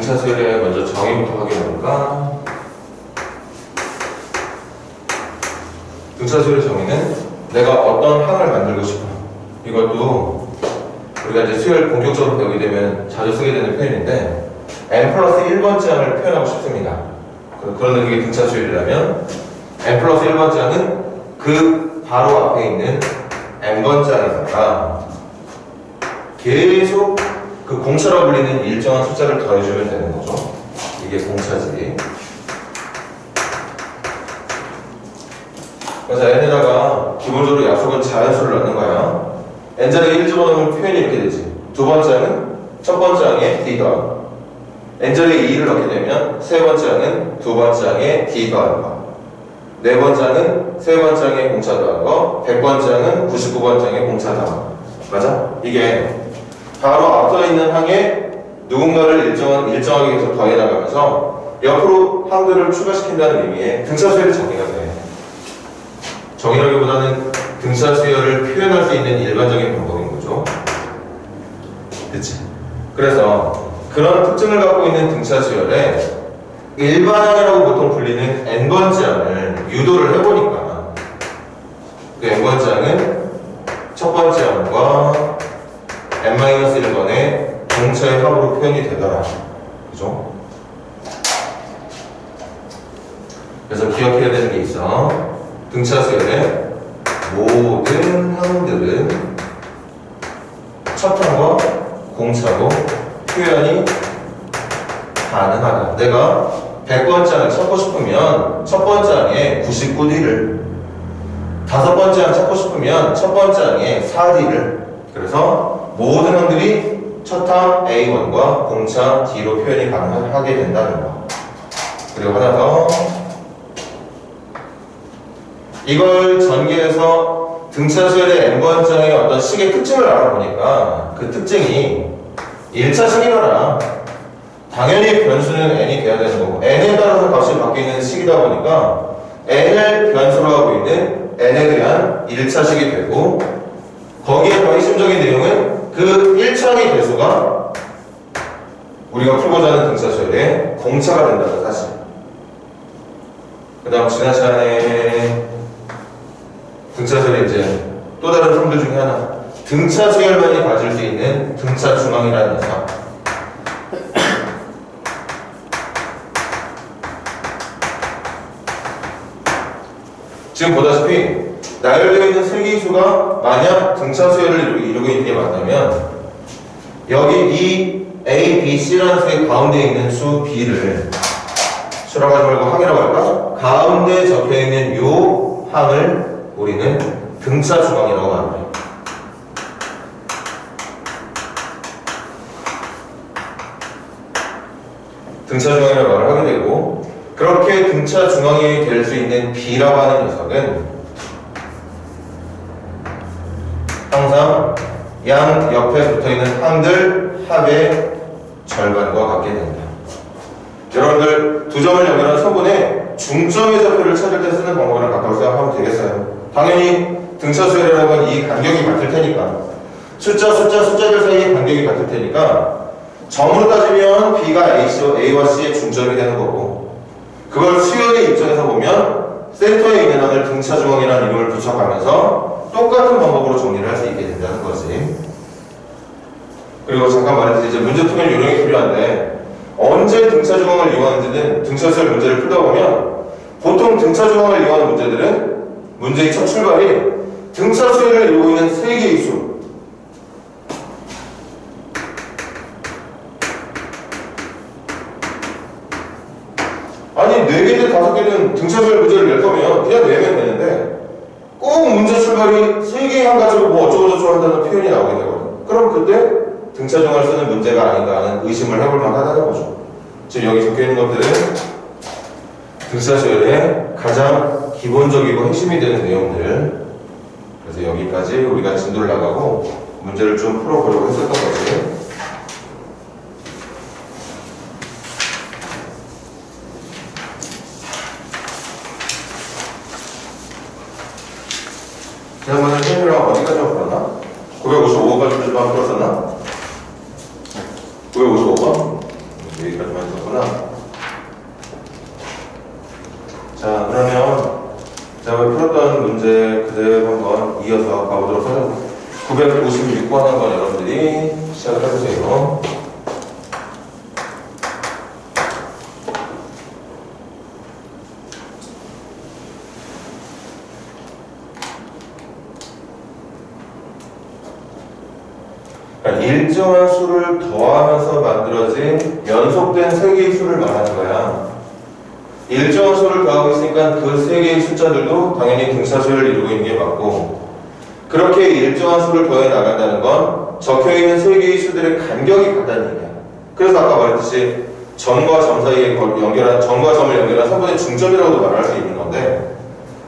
등차 수열의 먼저 정의부터 확인해볼까? 등차 수열의 정의는 내가 어떤 항을 만들고 싶어. 이것도 우리가 이제 수열 본격적으로 배우게 되면 자주 쓰게 되는 표현인데 n 플러스 1번째 항을 표현하고 싶습니다. 그런데 그게 등차 수열이라면 n 플러스 1번째 항은 그 바로 앞에 있는 n번째 항에다가 계속 그 공차라고 불리는 일정한 숫자를 더해주면 되는 거죠. 이게 공차지. 그래서 n에다가 기본적으로 약속은 자연수를 넣는 거야. n자리에 1 집어넣으면 표현이 이렇게 되지. 두 번째 항은 첫 번째 항에 d 더한 n자리에 2를 넣게 되면 세 번째 항은 두 번째 항에 d 더한 거, 네 번째 항은 세 번째 항에 공차 더한 거, 100번째 항은 99번째 항에 공차 더한 거. 맞아? 이게 바로 앞서 있는 항에 누군가를 일정하게 계속 더해 나가면서 옆으로 항들을 추가시킨다는 의미의 등차 수열의 정의가 돼. 정의라기보다는 등차 수열을 표현할 수 있는 일반적인 방법인 거죠. 그치? 그래서 그런 특징을 갖고 있는 등차 수열에 일반항이라고 보통 불리는 n번째 항을 유도를 해보니까 그 n번째 항은 첫 번째 항과 n-1번의 공차의 합으로 표현이 되더라. 그죠? 그래서 기억해야 되는 게 있어. 등차 수열의 모든 항들은 첫 항과 공차로 표현이 가능하다. 내가 100번째 항을 찾고 싶으면 첫 번째 항에 99D를, 다섯 번째 항 찾고 싶으면 첫 번째 항에 4D를, 그래서 모든 항들이 첫 항 A1과 공차 D로 표현이 가능하게 된다는 거. 그리고 하나 더. 이걸 전개해서 등차 수열의 n번째 항의 어떤 식의 특징을 알아보니까 그 특징이 1차식이더라. 당연히 변수는 n이 돼야 되는 거고 n에 따라서 값이 바뀌는 식이다 보니까 n을 변수로 하고 있는 n에 대한 1차식이 되고 거기에 더 핵심적인 내용은 그 1차의 개수가 우리가 풀고자 하는 등차 수열의 공차가 된다는 사실. 그 다음 지난 시간에 등차 수열의 이제 또 다른 성질 중에 하나, 등차 수열만이 가질 수 있는 등차 중앙이라는 녀석. 지금 보다시피 나열되어 있는 세기수가 만약 등차 수열을 이루고 있는 게 맞다면 여기 이 A, B, C라는 수의 가운데 있는 수 B를 수라고 하지 말고 항이라고 할까? 가운데 적혀있는 요 항을 우리는 등차 중앙이라고 합니다. 등차 중앙이라고 말을 하게 되고, 그렇게 등차 중앙이 될 수 있는 B라고 하는 녀석은 항상 양 옆에 붙어있는 항들 합의 절반과 같게 된다. 여러분들 두 점을 연결한 서분의 중점의 좌표를 찾을 때 쓰는 방법이랑 가까워 생각하면 되겠어요. 당연히 등차 수열이라는 건 이 간격이 같을 테니까, 숫자들 사이의 간격이 같을 테니까 점으로 따지면 B가 A와 C의 중점이 되는 거고, 그걸 수열의 입장에서 보면 센터에 있는 항을 등차 중앙이라는 이름을 붙여가면서 똑같은 방법으로 정리를 할 수 있게 된다는 거지. 그리고 잠깐 말했듯이 이제 문제 풀면 요령이 필요한데, 언제 등차 중앙을 이용하는지는 등차 수열 문제를 풀다 보면 보통 등차 중앙을 이용하는 문제들은 문제의 첫 출발이 등차 수열을 이루고 있는 세 개의 수, 아니 4개든 5개든 등차 수열 문제를 낼 거면 그냥 내면 되는데 꼭 문제 출발이 3개의 항 가지고 뭐 어쩌고저쩌고 한다는 표현이 나오게 되거든. 그럼 그때 등차 중앙을 쓰는 문제가 아닌가 하는 의심을 해볼 만하다는 거죠. 지금 여기 적혀있는 것들은 등차 수열의 가장 기본적이고 핵심이 되는 내용들. 그래서 여기까지 우리가 진도를 나가고 문제를 좀 풀어보려고 했었던 거지. 지난번에 선생님이랑 어디까지 풀었나? 955까지만 풀었었나? 955번? 여기까지만 거구나. 자, 그러면 제가 풀었던 문제 그대로 한번 이어서 가보도록 하죠. 956번 한번 여러분들이 시작을 해보세요. 일정한 수를 더하면서 만들어진 연속된 세 개의 수를 말하는 거야. 일정한 수를 더하고 있으니까 그 세 개의 숫자들도 당연히 등차수열을 이루고 있는 게 맞고, 그렇게 일정한 수를 더해 나간다는 건 적혀있는 세 개의 수들의 간격이 같다는 얘기야. 그래서 아까 말했듯이 점과 점 사이에 연결한, 점과 점을 연결한 선분의 중점이라고도 말할 수 있는 건데,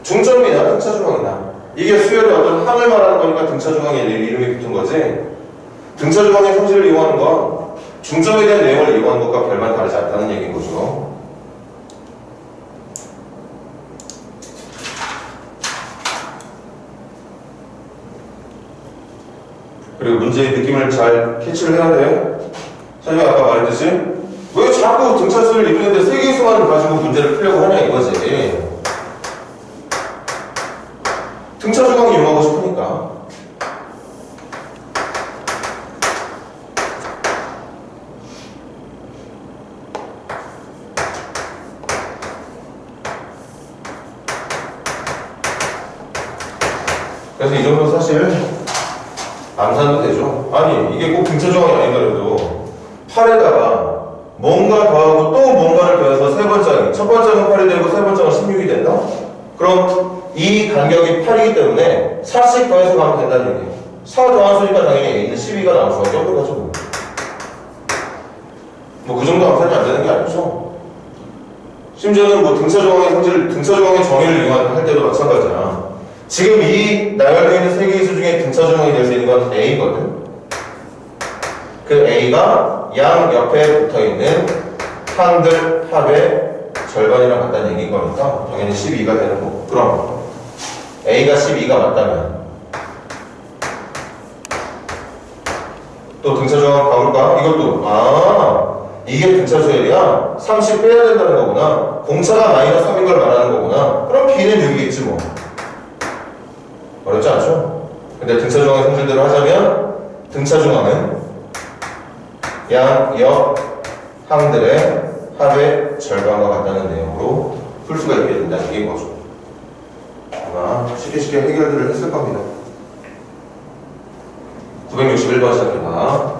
중점이나 등차중앙이나 이게 수열의 어떤 항을 말하는 거니까 등차중앙의 이름이 붙은 거지, 등차중앙의 성질을 이용하는 건 중점에 대한 내용을 이용하는 것과 별반 다르지 않다는 얘기인 거죠. 그리고 문제의 느낌을 잘 캐치를 해야 돼. 선생님이 아까 말했듯이 왜 자꾸 등차수를 이루는데 세 개의 수만 가지고 문제를 풀려고 하냐 이거지. 등차중앙 이용하고 싶으니까. 그래서 이 정도 사실 암산도 되죠. 아니 이게 꼭 등차중앙이 아니더라도 8에다가 뭔가 더하고 또 뭔가를 더해서 세 번짝이, 첫 번짝은 8이 되고 세 번짝은 16이 된다? 그럼 이 간격이 8이기 때문에 4씩 더해서 가면 된다는 얘기예요. 4 더한 수니까 당연히 A는 12가 나올 수밖에 없는 거죠. 뭐 그 정도 암산이 안 되는 게 아니죠. 심지어는 뭐 등차중앙의 성질을, 등차중앙의 정의를 이용할 때도 마찬가지야. 지금 이 나열되어 있는 세 개의 수 중에 등차중앙이 될 수 있는 건 A거든. 그 A가 양 옆에 붙어있는 항들 합의 절반이랑 같다는 얘기인 거니까 당연히 12가 되는 거고. 그럼 A가 12가 맞다면 또 등차중앙 가볼까? 이것도 이게 등차수열이야? 30 빼야 된다는 거구나. 공차가 마이너스 3인 걸 말하는 거구나. 그럼 B는 6이겠지 뭐. 어렵지 않죠? 근데 등차중앙의 성질대로 하자면 등차중앙은 양 옆 항들의 합의 절반과 같다는 내용으로 풀 수가 있게 된다는 게 거죠. 아마 쉽게 해결들을 했을 겁니다. 961번 시작합니다.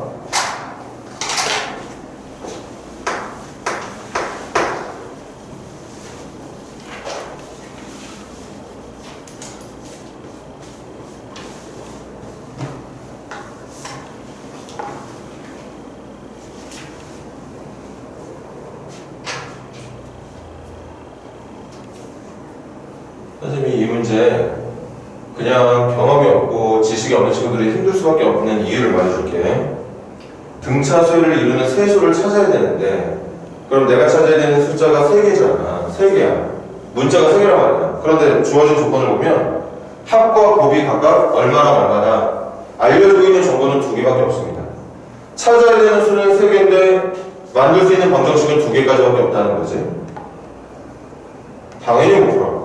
선생님이 이 문제 그냥 경험이 없고 지식이 없는 친구들이 힘들 수밖에 없는 이유를 말해줄게. 등차수열을 이루는 세 수를 찾아야 되는데, 그럼 내가 찾아야 되는 숫자가 3개잖아. 3개야. 문자가 3개란 말이야. 그런데 주어진 조건을 보면 합과 곱이 각각 얼마나 알려주고 있는 정보는 2개밖에 없습니다. 찾아야 되는 수는 3개인데 만들 수 있는 방정식은 2개까지밖에 없다는 거지. 당연히 못 풀어.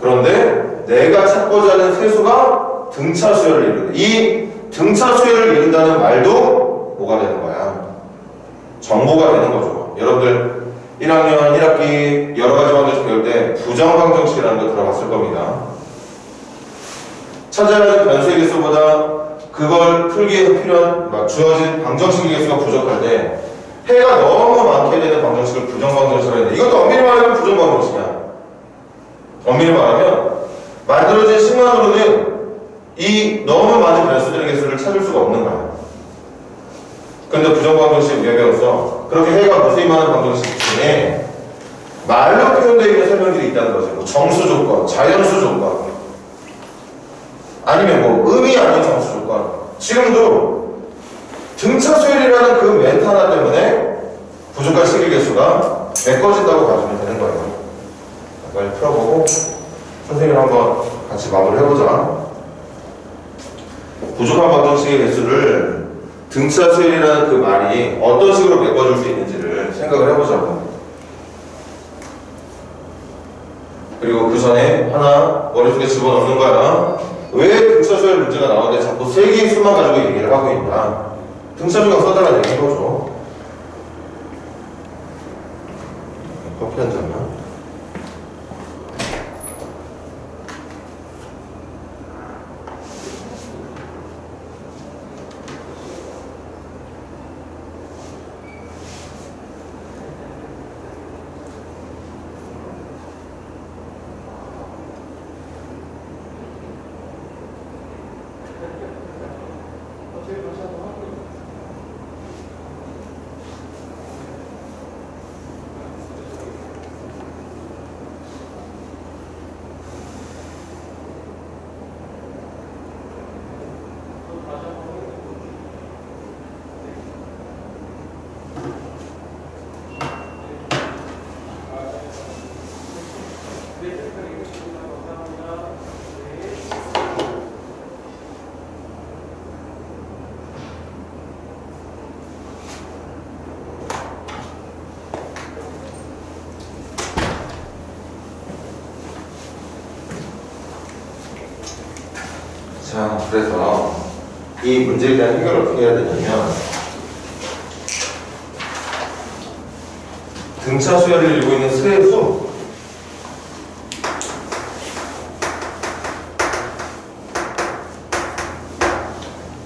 그런데 내가 찾고자 하는 세수가 등차수열을 이룬다. 이 등차수열을 이룬다는 말도 뭐가 되는 거야? 정보가 되는 거죠. 여러분들 1학년 1학기 여러 가지 방정식 배울 때 부정방정식이라는 거 들어봤을 겁니다. 찾아야 하는 변수의 개수보다 그걸 풀기 위해서 필요한 주어진 방정식의 개수가 부족할 때 해가 너무 많게 되는 방정식을 부정방정식이라고 했는데, 이것도 엄밀히 말하면 부정방정식이야. 엄밀히 말하면 만들어진 식만으로는 이 너무 많은 변수들의 개수를 찾을 수가 없는 거야. 근데 부정방정식 왜 배웠어? 그렇게 해가 무수히 많은 방정식 중에 말로 표현되어 있는 설명들이 있다는 거죠. 뭐 정수 조건, 자연수 조건, 아니면 뭐 의미 아닌 정수 조건. 지금도 등차수열이라는 그 멘트 하나 때문에 부족한 식의 개수가 메꿔진다고 봐주면 되는 거예요. 빨리 풀어보고 선생님이랑 한번 같이 마무리 해보자. 부족한 방정식의 개수를 등차수열이라는 그 말이 어떤 식으로 메꿔줄 수 있는지를 생각을 해보자고. 그리고 그 전에 하나 머릿속에 집어넣는 거야. 왜 등차수열 문제가 나오는데 자꾸 세 개의 수만 가지고 얘기를 하고 있나? 등차수가 써달라는 얘기인 거죠. 커피 한 잔만. 자, 그래서 이 문제에 대한 해결을 어떻게 해야 되냐면 등차 수열을 이루고 있는 수의 수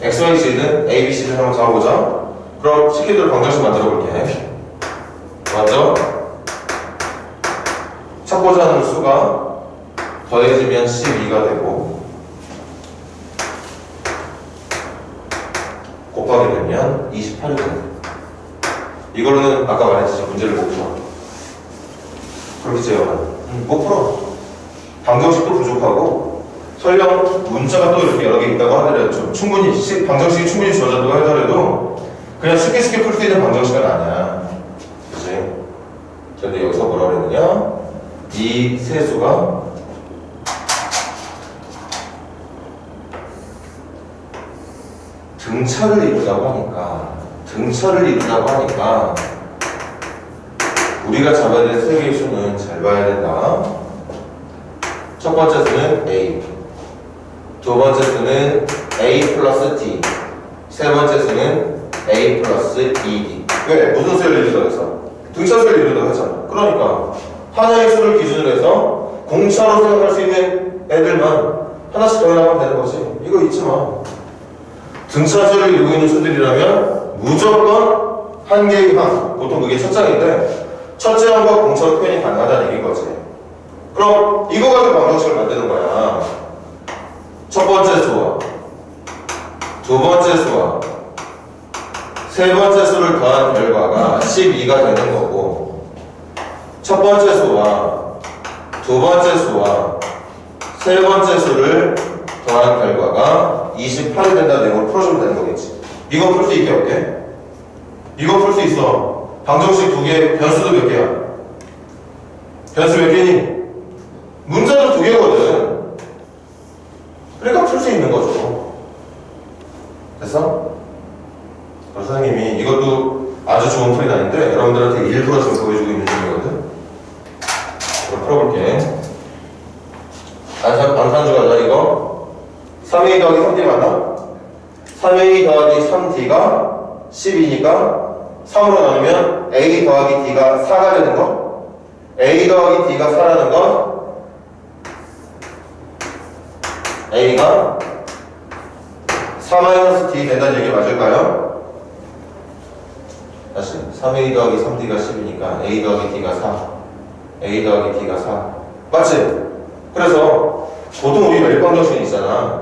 X, Y, Z는 A, B, C를 한번 잡아보자. 그럼 식기들 방정식 만들어 볼게. 먼저 찾고자 하는 수가 더해지면 12가 되고 곱하게 되면 28이 됩니다. 이걸로는 아까 말했듯이 문제를 못 풀어. 그렇겠죠, 못 풀어. 방정식도 부족하고 설령 문자가 또 이렇게 여러 개 있다고 하더라도 충분히 방정식이 충분히 주어졌다고 하더라도 그냥 쉽게 풀 수 있는 방정식은 아니야. 그치? 근데 여기서 뭐라 그랬느냐? 이 세수가 등차를 이루다고 하니까 우리가 잡아야 될 세 개의 수는 잘 봐야 된다. 첫 번째 수는 A, 두 번째 수는 A 플러스 D, 세 번째 수는 A 플러스 ED. 왜? 무슨 수를 이루다고 했어? 등차 수를 이루다고 했잖아. 그러니까 하나의 수를 기준으로 해서 공차로 생각할 수 있는 애들만 하나씩 더해나가면 되는 거지. 이거 잊지 마. 등차수를 이루고 있는 수들이라면 무조건 한 개의 항, 보통 그게 첫 장인데 첫째 항과 공차로 표현이 가능하다는 얘기인 거지. 그럼 이거 가지고 방정식을 만드는 거야. 첫 번째 수와 두 번째 수와 세 번째 수를 더한 결과가 12가 되는 거고, 첫 번째 수와 두 번째 수와 세 번째 수를 더한 결과가 28이 된다는 내용을 풀어주면 되는 거겠지. 이거 풀 수 있게 없게? 이거 풀 수 있어. 방정식 두 개, 변수도 몇 개야? 변수 몇 개니? 문자도 두 개거든. 그러니까 풀 수 있는 거죠. 됐어? 선생님이 이것도 아주 좋은 풀이 아닌데 여러분들한테 일부러 지금 보여주고 있는 중이거든. 그럼 풀어볼게. 안산주 가자. 이거 3a 더하기 3d 맞나? 3a 더하기 3d가 10이니까 3으로 나누면 a 더하기 d가 4가 되는 거, a 더하기 d가 4라는 건 a가 4-d 된다는 얘기 맞을까요? 다시 3a 더하기 3d가 10이니까 a 더하기 d가 4, a 더하기 d가 4 맞지? 그래서 보통 우리 멸방정식이 있잖아.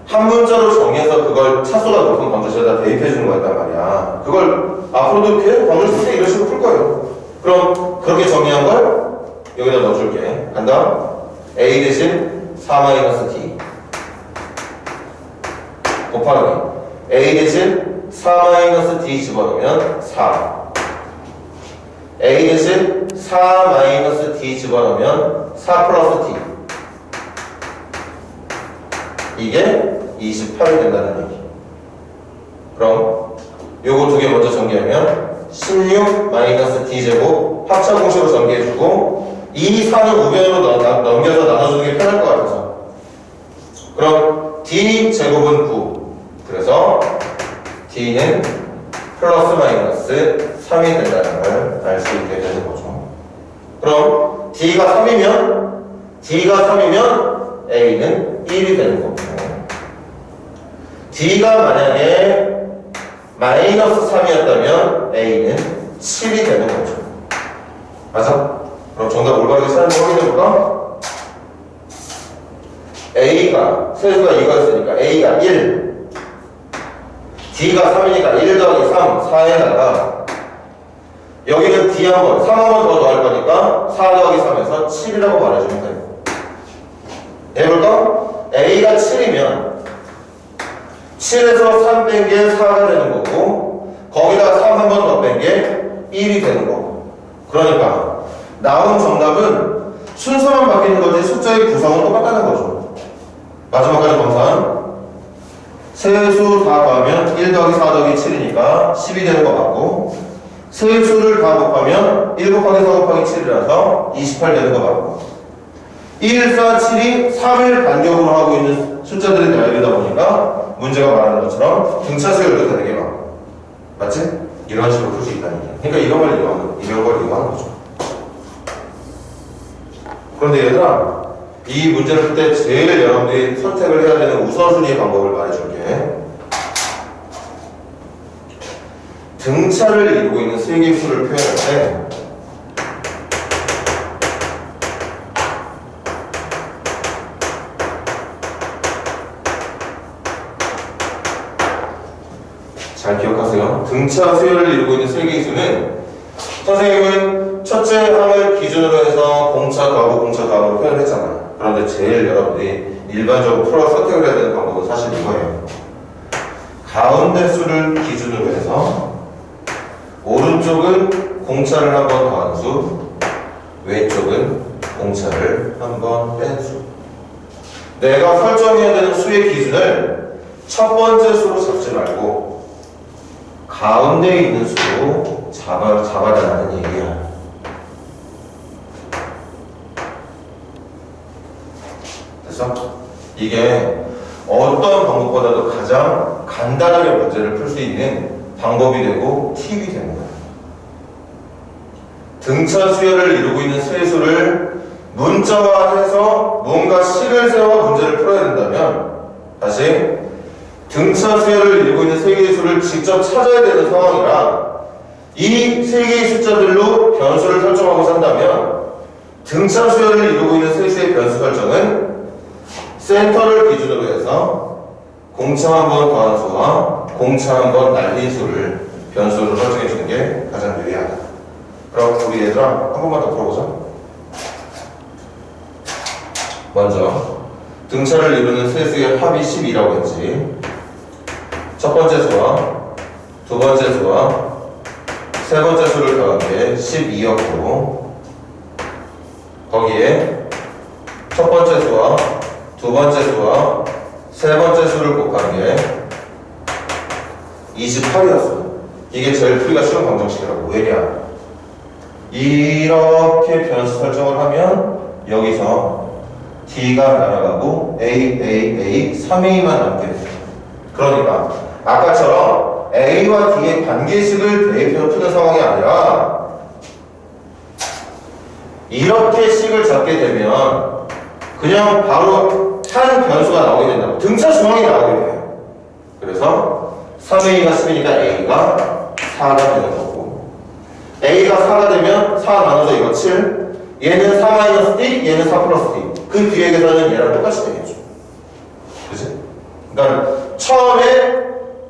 한 문자로 정해서 그걸 차수가 높은 방정식에다 대입해 주는 거였단 말이야. 그걸 앞으로도 계속 방정식 이런 식으로 풀 거예요. 그럼 그렇게 정의한 걸 여기다 넣어줄게. 간다. a 대신 4-d 곱하기 a 대신 4-d 집어넣으면 4, a 대신 4-d 집어넣으면 4 플러스 d, 이게 28이 된다는 얘기. 그럼 요거 두 개 먼저 전개하면 16 마이너스 d제곱 합차 공식으로 전개해주고 이 4는 우변으로 넘겨서 나눠주는 게 편할 것 같아서. 그럼 D제곱은 9. 그래서 D는 플러스 마이너스 3이 된다는 걸 알 수 있게 되는 거죠. 그럼 D가 3이면 A는 1이 되는 거고, D가 만약에 마이너스 3이었다면 A는 7이 되는 거죠. 맞아? 그럼 정답 올바르게 찾는지 확인해볼까? A가 세수가 2가였으니까 A가 1, D가 3이니까 1 더하기 3, 4에다가 여기는 D 한번, 3 한 번 더 더할 거니까 4 더하기 3에서 7이라고 말해주면 돼요. 해볼까? A가 7이면 7에서 3 뺀 게 4가 되는 거고, 거기다 3 한 번 더 뺀 게 1이 되는 거고. 그러니까 나온 정답은 순서만 바뀌는 거지 숫자의 구성은 똑같다는 거죠. 마지막까지 검산. 세수 다 더하면 1 더하기 4 더하기 7이니까 10이 되는 거 맞고, 세수를 다 곱하면 1 곱하기 4 곱하기 7이라서 28 되는 거 맞고, 1, 4, 7이 3을 반격으로 하고 있는 숫자들이 나열이다 보니까 문제가 말하는 것처럼 등차수열도 되는 게 맞고. 맞지? 이런 식으로 풀 수 있다는 얘기야. 그러니까 이런 걸 이용하는 거죠. 그런데 얘들아, 이 문제를 풀 때 제일 여러분들이 선택을 해야 되는 우선순위 방법을 말해줄게. 등차를 이루고 있는 세개수를 표현할 때 잘 기억하세요. 등차 수열을 이루고 있는 세개수는 선생님은 첫째 항을 기준으로 해서 공차 더하고 공차 더하고 표현을 했잖아요. 그런데 제일 여러분들이 일반적으로 풀어 선택을 해야 되는 방법은 사실 이거예요. 가운데 수를 기준으로 해서 오른쪽은 공차를 한 번 더한 수, 왼쪽은 공차를 한 번 뺀 수. 내가 설정해야 되는 수의 기준을 첫 번째 수로 잡지 말고 가운데 있는 수로 잡아달라는 얘기야. 됐어? 이게 어떤 방법보다도 가장 간단하게 문제를 풀 수 있는 방법이 되고 팁이 되는 거야. 등차 수열을 이루고 있는 세수를 문자화해서 뭔가 식을 세워 문제를 풀어야 된다면, 다시 등차 수열을 이루고 있는 세 개의 수를 직접 찾아야 되는 상황이라 이 세 개의 숫자들로 변수를 설정하고 산다면, 등차 수열을 이루고 있는 세수의 변수 설정은 센터를 기준으로 해서 공차 한 번 더한 수와 공차 한 번 날린 수를 변수로 설정해 주는 게 가장 유리하다. 그럼 우리 얘들아 한 번만 더 풀어보자. 먼저 등차를 이루는 세수의 합이 12라고 했지. 첫 번째 수와 두 번째 수와 세 번째 수를 더한 게 12였고, 거기에 첫 번째 수와 두 번째 수와 세 번째 수를 곱한 게 28이었어. 이게 제일 풀이가 쉬운 방정식이라고. 왜냐? 이렇게 변수 설정을 하면 여기서 D가 날아가고 A, 3A만 남게 돼. 그러니까 아까처럼 A와 D의 관계식을 대입해서 푸는 상황이 아니라 이렇게 식을 잡게 되면 그냥 바로 한 변수가 나오게 된다고. 등차 중앙이 나오게 돼요. 그래서 3A가 10이니까 A가 4가 되는 거고, A가 4가 되면 4 나눠서 이거 7, 얘는 4 D, 얘는 4 D. 그 뒤에 계산은 얘랑 똑같이 되겠죠. 그치? 그러니까 처음에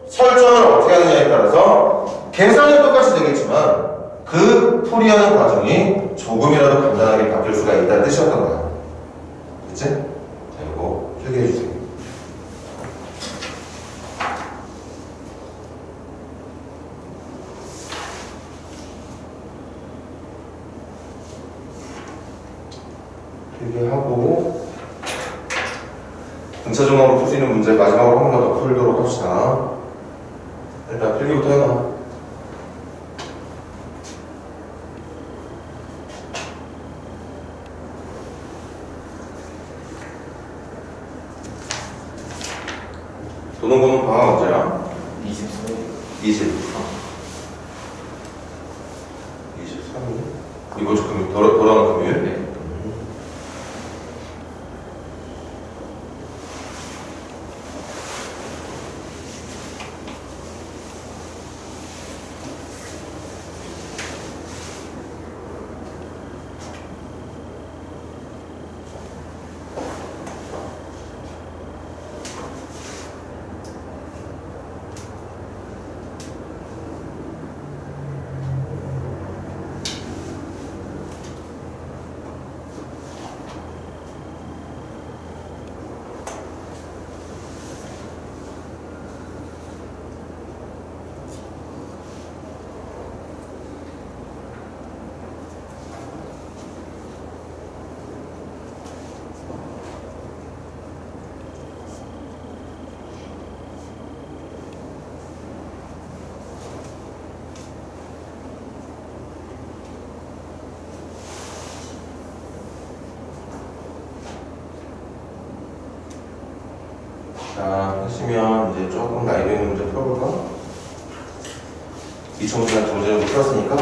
설정을 어떻게 하느냐에 따라서 계산은 똑같이 되겠지만 그 풀이하는 과정이 조금이라도 간단하게 바뀔 수가 있다는 뜻이었던 거야. 그치? 자, 이거 필기해 주세요. 필기하고 등차 종합으로 풀 수 있는 문제 마지막으로 한 번 더 풀도록 합시다. 일단 필기부터 해놔. 도농구는 방학 언제야? 23일. 23일? 이번 주 금요일, 돌아오는 금요일? 네. 자, 하시면 이제 조금 나이도 있는 문제 풀어볼까? 2000문제나 두 문제 정도 풀었으니까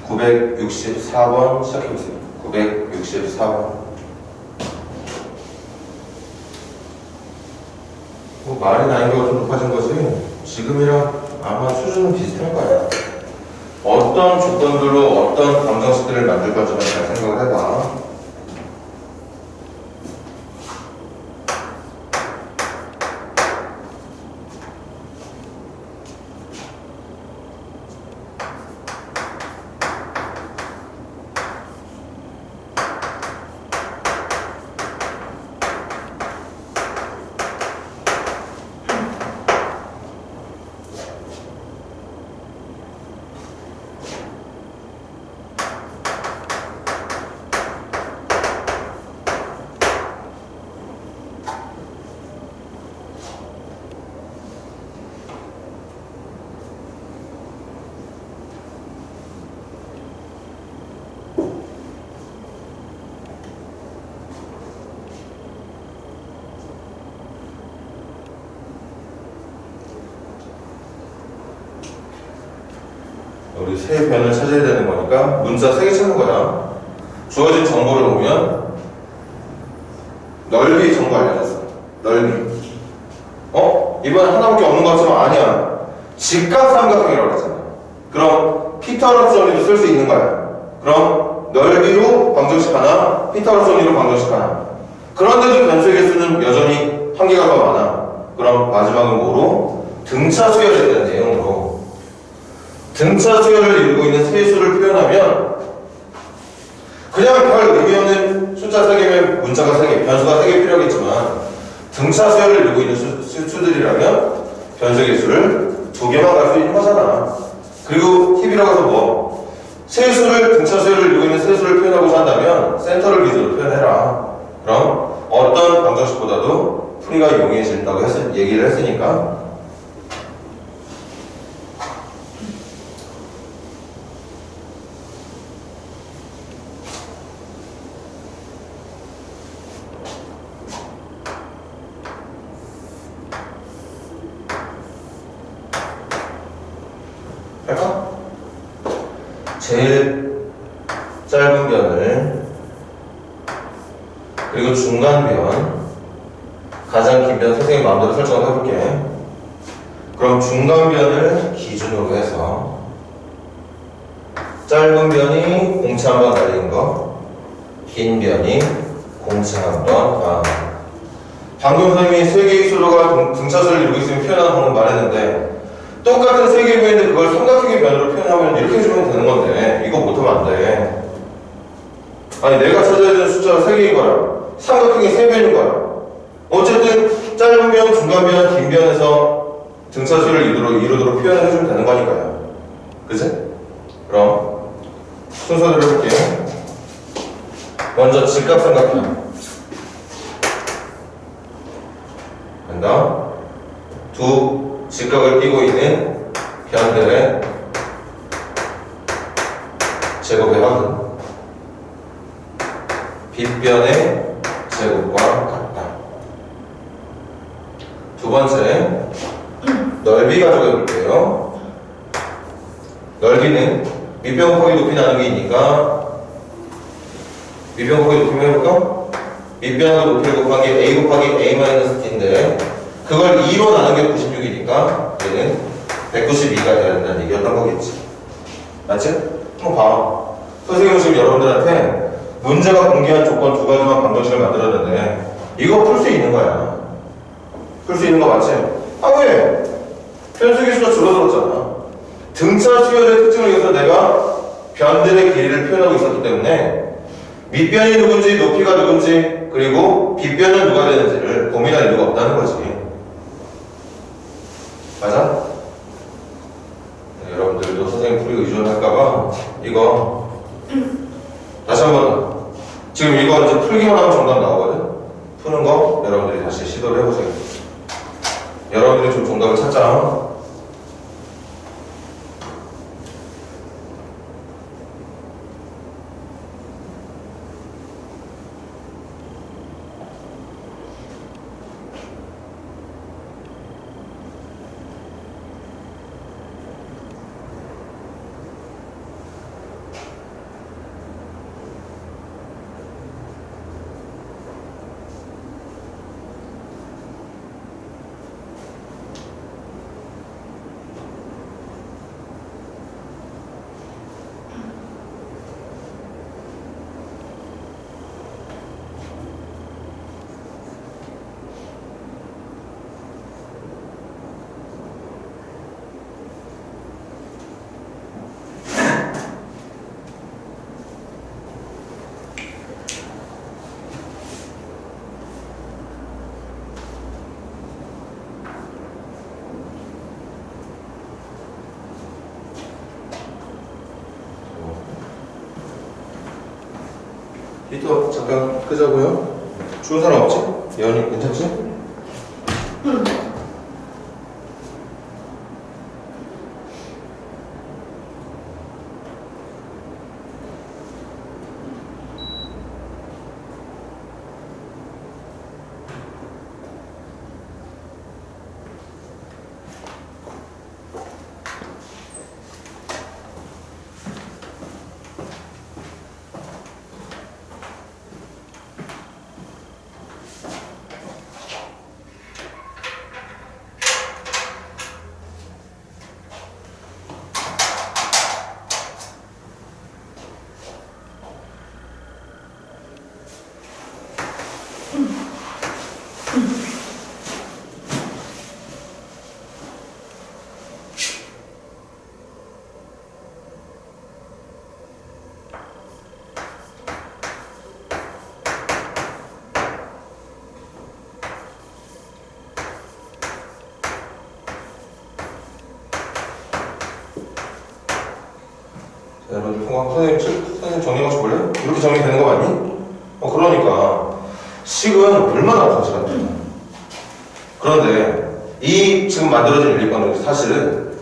964번 시작해보세요. 964번. 뭐 말이 난이도가 좀 높아진 거지 지금이랑 아마 수준은 비슷할 거야. 어떤 조건들로 어떤 방정식들을 만들 건지만 잘 생각을 해봐. 우리 세 변을 찾아야 되는 거니까 문자 3개 찾는 거야. 주어진 정보를 보면 넓이 정보 알려줬어. 넓이. 이번에 하나밖에 없는 것 같지만 아니야. 직각삼각형이라고 했잖아. 그럼 피타고라스 정리도 쓸 수 있는 거야. 그럼 넓이로 방정식 하나, 피타고라스 정리로 방정식 하나. 그런데도 변수의 개수는 여전히 한 개가 더 많아. 그럼 마지막은 뭐로? 등차 수열에 대한 내용으로. 등차 수열을 이루고 있는 세수를 표현하면 그냥 별 의미 없는 숫자 3개면 문자가 3개, 변수가 3개 필요하겠지만 등차 수열을 이루고 있는 수들이라면 변수의 개수를 2개만 갈 수 있는 거잖아. 그리고 팁이라고 해서 뭐 세수를 등차 수열을 이루고 있는 세수를 표현하고자 한다면 센터를 기준으로 표현해라. 그럼 어떤 방정식보다도 풀이가 용이해진다고 얘기를 했으니까 할까? 제일 짧은 변을 그리고 중간 변 가장 긴 변 선생님 마음대로 설정을 해볼게. 그럼 중간 변을 기준으로 해서 짧은 변이 공차 한번 날리는 거, 긴 변이 공차 한번 가는 거. 방금 선생님이 3개의 수로가 등차수를 이루고 있으면 표현하는 방법 말했는데 똑같은 3개의 변인데 그걸 삼각형의 변으로 표현하면 이렇게 해주면 되는 건데 이거 못하면 안 돼. 아니 내가 찾아야 되는 숫자가 3개인 거야. 삼각형이 3변인 거야. 어쨌든 짧은 변, 중간 변, 긴 변에서 등차수를 이루도록 표현을 해주면 되는 거니까요. 그치? 그럼 순서대로 해볼게요. 먼저 직각삼각형 한다. 두 직각을 띄고 있는 변들의 제곱의 합은 빗변의 제곱과 같다. 두 번째, 넓이 가져가 볼게요. 넓이는 밑변 곱하기 높이 나누기니까 밑변 곱하기 높이면 해볼까? 밑변하고 높이를 곱한 게 a 곱하기 a-t인데 그걸 2로 나눈 게 96이니까 얘는 192가 돼야 된다는 얘기였던 거겠지. 맞지? 한번 봐. 선생님은 지금 여러분들한테 문제가 공개한 조건 두 가지만 방정식을 만들었는데 이거 풀 수 있는 거야. 풀 수 있는 거 맞지? 아 왜? 변수 개수가 줄어들었잖아. 등차 수열의 특징을 위해서 내가 변들의 길이를 표현하고 있었기 때문에 밑변이 누군지 높이가 누군지 그리고 빗변은 누가 되는지를 고민할 이유가 없다는 거지. 맞아? 네, 여러분들도 선생님 풀이가 의존할까봐 이거 다시 한번 지금 이거 이제 풀기만 하면 정답 나오거든? 푸는 거 여러분들이 다시 시도를 해보세요. 여러분들이 좀 정답을 찾자. 히터 잠깐 끄자고요. 추운 사람 없지? 예언이 괜찮지? 여러분들 선생님 정리하고 볼래? 이렇게 정리되는 거 맞니? 그러니까 식은 얼마나 거지같아. 그런데 이 지금 만들어진 연립방정식 사실은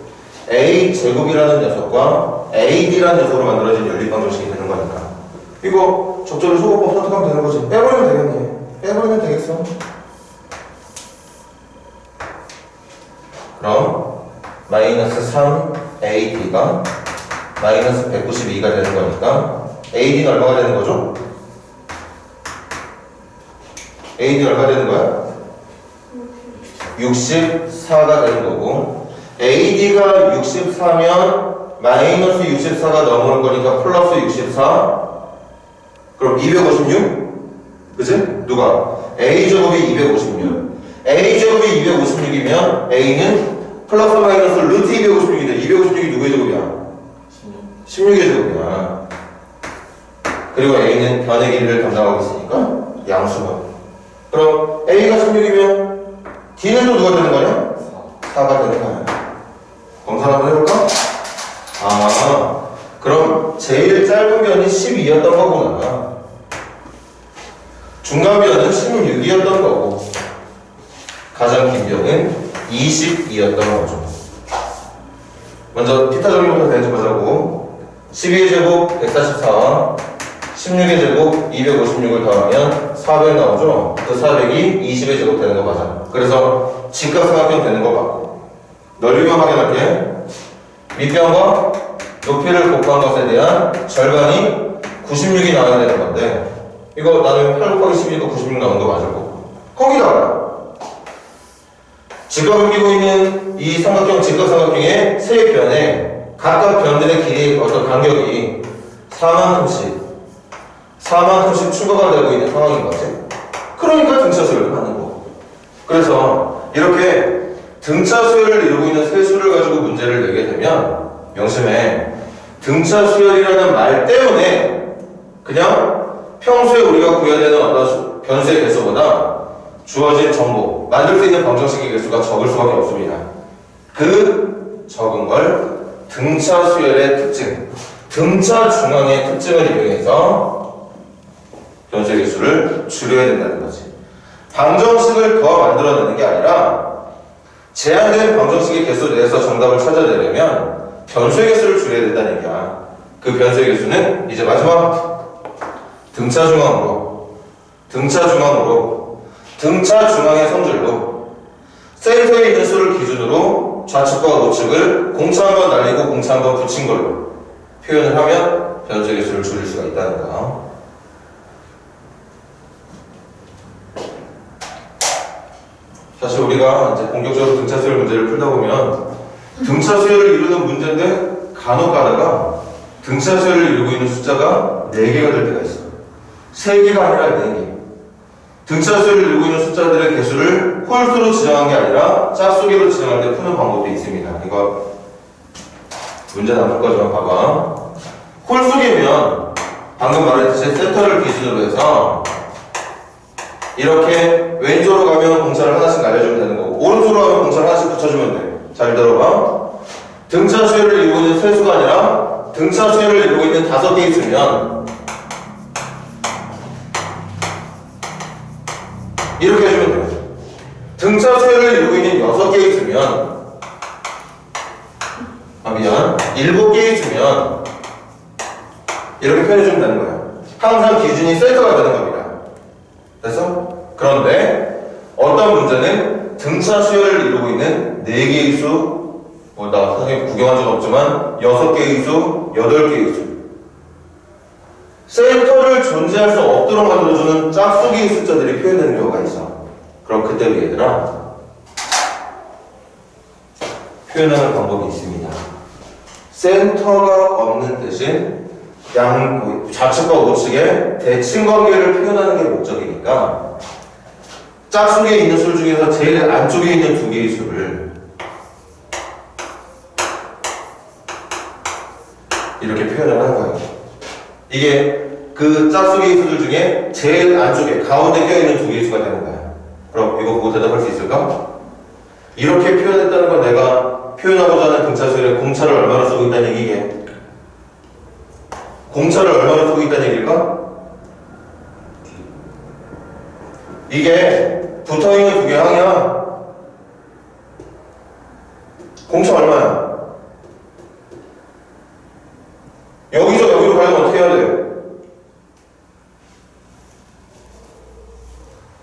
a제곱이라는 녀석과 ad라는 녀석으로 만들어진 연립방정식이 되는 거니까 이거 적절히 소거법 선택하면 되는 거지. 빼버리면 되겠네. 빼버리면 되겠어. 그럼 마이너스 3ad가 마이너스 192가 되는 거니까 AD는 얼마가 되는 거죠? AD는 얼마 되는 거야? 64가 되는 거고 AD가 64면 마이너스 64가 넘어올 거니까 플러스 64 그럼 256? 그치? 누가? A제곱이 256 A제곱이 256이면 A는 플러스 마이너스 루트 256인데 256이 누구의 제곱이야? 16의 제곱이야. 그리고 A는 변의 길이를 담당하고 있으니까 양수가. 그럼 A가 16이면 D는 또 누가 되는 거냐? 4가 되는 거야. 검사 한번 해볼까? 아, 그럼 제일 짧은 변이 12였던 거구나. 중간 변은 16이었던 거고 가장 긴 변은 22였던 거죠. 먼저 피타 정리부터 되는지 보자고. 12의 제곱 144와 16의 제곱 256을 더하면 400 나오죠? 그 400이 20의 제곱 되는 거 맞아. 그래서 직각삼각형 되는 거 맞고 넓이만 확인할게. 밑변과 높이를 곱한 것에 대한 절반이 96이 나와야 되는 건데, 이거 나는 8 곱하기 12도 96 나오는 거 맞을 거고. 거기다가 직각을 끼고 있는 이 삼각형, 직각삼각형의 세 변에 각각 변들의 길이 어떤 간격이 4만큼씩 추가가 되고 있는 상황인 거지. 그러니까 등차 수열을 하는 거고. 그래서 이렇게 등차 수열을 이루고 있는 세 수를 가지고 문제를 내게 되면 명심해. 등차 수열이라는 말 때문에 그냥 평소에 우리가 구해야 되는 어떤 변수의 개수보다 주어진 정보, 만들 수 있는 방정식의 개수가 적을 수밖에 없습니다. 그 적은 걸 등차 수열의 특징, 등차 중앙의 특징을 이용해서 변수의 개수를 줄여야 된다는 거지. 방정식을 더 만들어내는 게 아니라 제한된 방정식의 개수 내에서 정답을 찾아내려면 변수의 개수를 줄여야 된다는 얘기야. 그 변수의 개수는 이제 마지막 등차 중앙으로 등차 중앙의 성질로 센터에 있는 수를 기준으로 좌측과 우측을 공차 한번 날리고 공차 한번 붙인 걸로 표현을 하면 변수의 개수를 줄일 수가 있다는 거. 사실 우리가 이제 본격적으로 등차 수열 문제를 풀다 보면 등차 수열을 이루는 문제인데 간혹 가다가 등차 수열을 이루고 있는 숫자가 4개가 될 때가 있어. 3개가 아니라 4개. 등차 수열을 이루고 있는 숫자들의 개수를 홀수로 지정한 게 아니라 짝수기로 지정할 때 푸는 방법도 있습니다. 이거 문제 남을 거지만 봐봐. 홀수기면 방금 말했듯이 센터를 기준으로 해서 이렇게 왼쪽으로 가면 공차를 하나씩 날려주면 되는 거고, 오른쪽으로 가면 공차를 하나씩 붙여주면 돼. 잘 들어봐. 등차 수열을 이루고 있는 세 수가 아니라 등차 수열을 이루고 있는 5개 있으면 이렇게 해주면 돼. 등차 수열을 이루고 있는 6개 있으면 7개 있으면 이렇게 표현해주면 되는 거야. 항상 기준이 센터가 되는 겁니다. 됐어? 그런데 어떤 문제는 등차 수열을 이루고 있는 4개의 수, 나 선생님 구경한 적 없지만 6개의 수, 8개의 수, 센터를 존재할 수 없도록 만들어주는 짝수기의 숫자들이 표현되는 경우가 있어. 그럼 그때도 얘들아 표현하는 방법이 있습니다. 센터가 없는 대신 좌측과 우측의 대칭 관계를 표현하는 게 목적이니까 짝수기에 있는 수 중에서 제일 안쪽에 있는 2개의 수를 이렇게 표현을 하는 거예요. 이게 그 짝수기의 수들 중에 제일 안쪽에 가운데 껴있는 2개의 수가 되는 거야. 그럼 이거 보고 대답할 수 있을까? 이렇게 표현했다는 건 내가 표현하고자 하는 등차 수열에 공차를 얼마나 쓰고 있다는 얘기게. 공차를 얼마나 쓰고 있다는 얘기일까? 이게 붙어있는 2개 항이야. 공차 얼마야? 여기서 여기로 가려면 어떻게 해야 돼?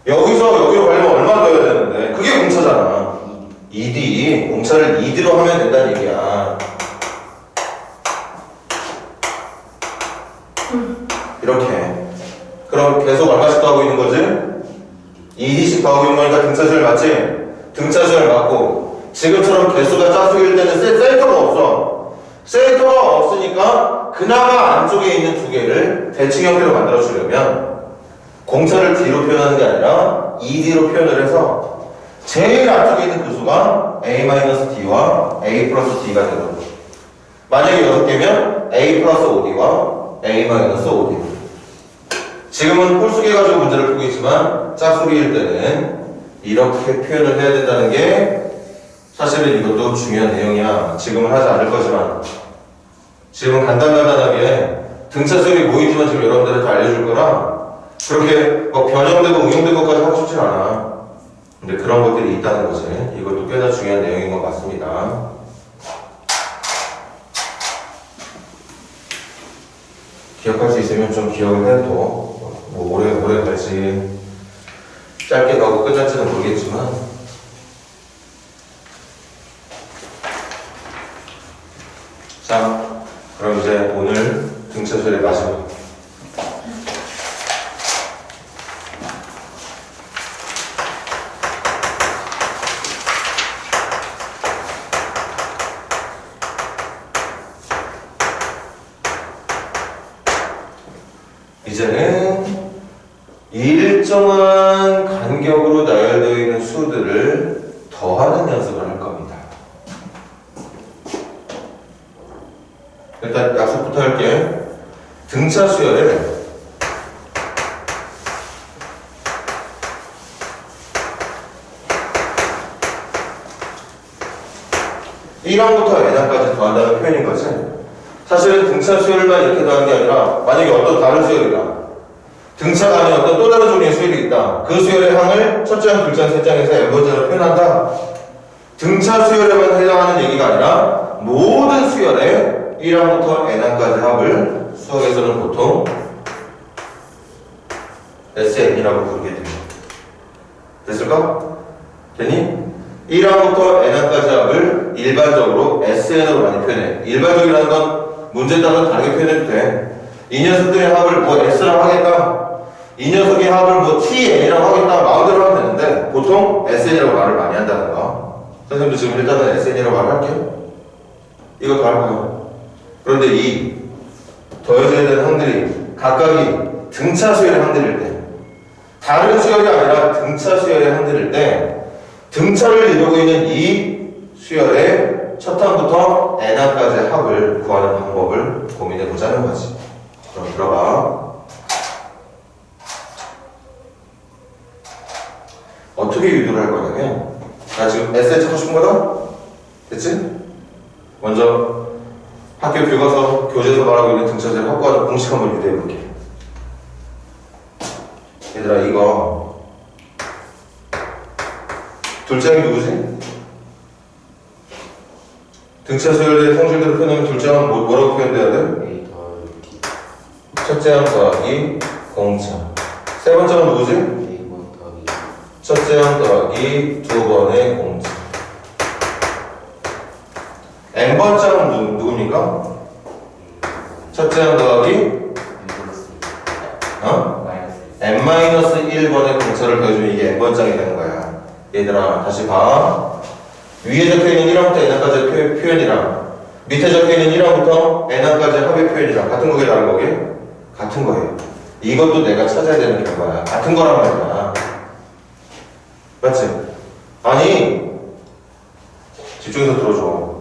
여기서 여기로 가려면 얼마 넣어야 되는데? 그게 공차잖아. 2D. 공차를 2D로 하면 된다는 얘기야. 이렇게. 그럼 계속 얼마씩 더하고 있는 거지? 2D씩 더하고 있는 거니까 등차 수열 맞지? 등차 수열 맞고, 지금처럼 개수가 짝수기일 때는 센터가 없어. 센터가 없으니까 그나마 안쪽에 있는 2개를 대칭 형태로 만들어 주려면 공차를 D로 표현하는 게 아니라 2D로 표현을 해서 제일 안쪽에 있는 그 수가 A-D와 A 플러스 D가 되거든. 만약에 6개면 A 플러스 5D와 A 마이너스 5D. 지금은 홀수기 가지고 문제를 풀고 있지만 짝수기일 때는 이렇게 표현을 해야 된다는 게 사실은 이것도 중요한 내용이야. 지금은 하지 않을 거지만 지금은 간단하게 등차 수열이 뭐이지만 지금 여러분들한테 알려줄 거라 그렇게 뭐 변형되고 응용된 것까지 하고 싶진 않아. 근데 그런 것들이 있다는 거지. 이것도 꽤나 중요한 내용인 것 같습니다. 기억할 수 있으면 좀 기억을 해도 뭐 오래 갈지 짧게 가고 끝날지는 모르겠지만 자, 그럼 이제 오늘 등차 수열의 마지막. 이제는 일정한 간격으로 나열되어 있는 수들을 더하는 연습을 할 겁니다. 일단 약속부터 할게. 등차 수열을 (1항부터 n항까지) 더한다는 표현인 거지. 사실은 등차 수열만 이렇게 더하는 게 아니라 만약에 어떤 다른 수열이다. 등차가 아닌 어떤 또 다른 종류의 수열이 있다. 그 수열의 항을 첫째 항, 둘째 항, 셋째 항에서 n번째로 표현한다. 등차 수열에만 해당하는 얘기가 아니라 모든 수열의 1항부터 n항까지 합을 수학에서는 보통 SN이라고 부르게 됩니다. 됐을까? 됐니? 1항부터 n항까지 합을 일반적으로 SN으로 많이 표현해. 일반적이라는 건 문제에 따라 다르게 표현해도 돼. 이 녀석들의 합을 뭐 S라고 하겠다. 이 녀석의 합을 뭐 TN이라고 하겠다. 마음대로 하면 되는데 보통 SN이라고 말을 많이 한다는 거. 선생님도 지금 일단은 SN이라고 말할게요. 이거 더 할 거예요. 그런데 이 더해져야 되는 항들이 각각이 등차 수열의 항들일 때, 다른 수열이 아니라 등차 수열의 항들일 때 등차를 이루고 있는 이 수열의 첫 항부터 n항까지의 합을 구하는 방법을 고민해 보자는 거지. 그럼 들어봐. 어떻게 유도를 할 거냐면, 나 지금 에세이 찾고 싶은 거다? 됐지? 먼저 학교 교과서, 교재에서 말하고 있는 등차수를 확보하는 공식 한번 유도해 볼게. 얘들아, 이거 둘째 항이 누구지? 등차 수열의 성질대로 표현하면 둘째 항은 뭐라고 표현돼야 돼? A 더하기 첫째 항 더하기 공차. 세 번째 항은 누구지? A1 더하기 첫째 항 더하기 두 번의 공차. n번째 항은 누굽니까? 첫째 항 더하기 n-1번의 공차를 더해주면 이게 n번장이 되는 거야. 얘들아, 다시 봐. 위에 적혀있는 1항부터 n항까지의 표현이랑 밑에 적혀있는 1항부터 n항까지의 합의 표현이랑 같은 거게 다른 거게? 같은 거예요. 이것도 내가 찾아야 되는 결과야. 같은 거란 말이야. 맞지? 아니, 집중해서 들어줘.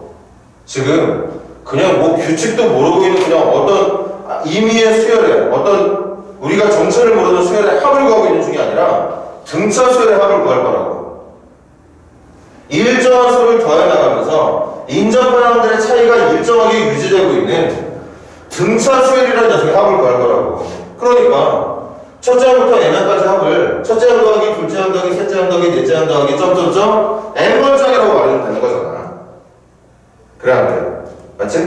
지금 그냥 뭐 규칙도 모르고 있는 그냥 어떤 임의의 수열에 어떤 우리가 정체를 모르는 수열의 합을 구하고 있는 중이 아니라 등차 수열의 합을 구할 거라고. 일정한 수를 더해 나가면서 인접한 항들의 차이가 일정하게 유지되고 있는 등차 수열이라는 녀석의 합을 구할 거라고. 그러니까 첫째 항부터 n항까지 합을 첫째 항 더하기 둘째 항 더하기 셋째 항 더하기 넷째 항 더하기 점점점 n번장이라고 말하면 되는 거잖아. 그래 안 돼? 맞지?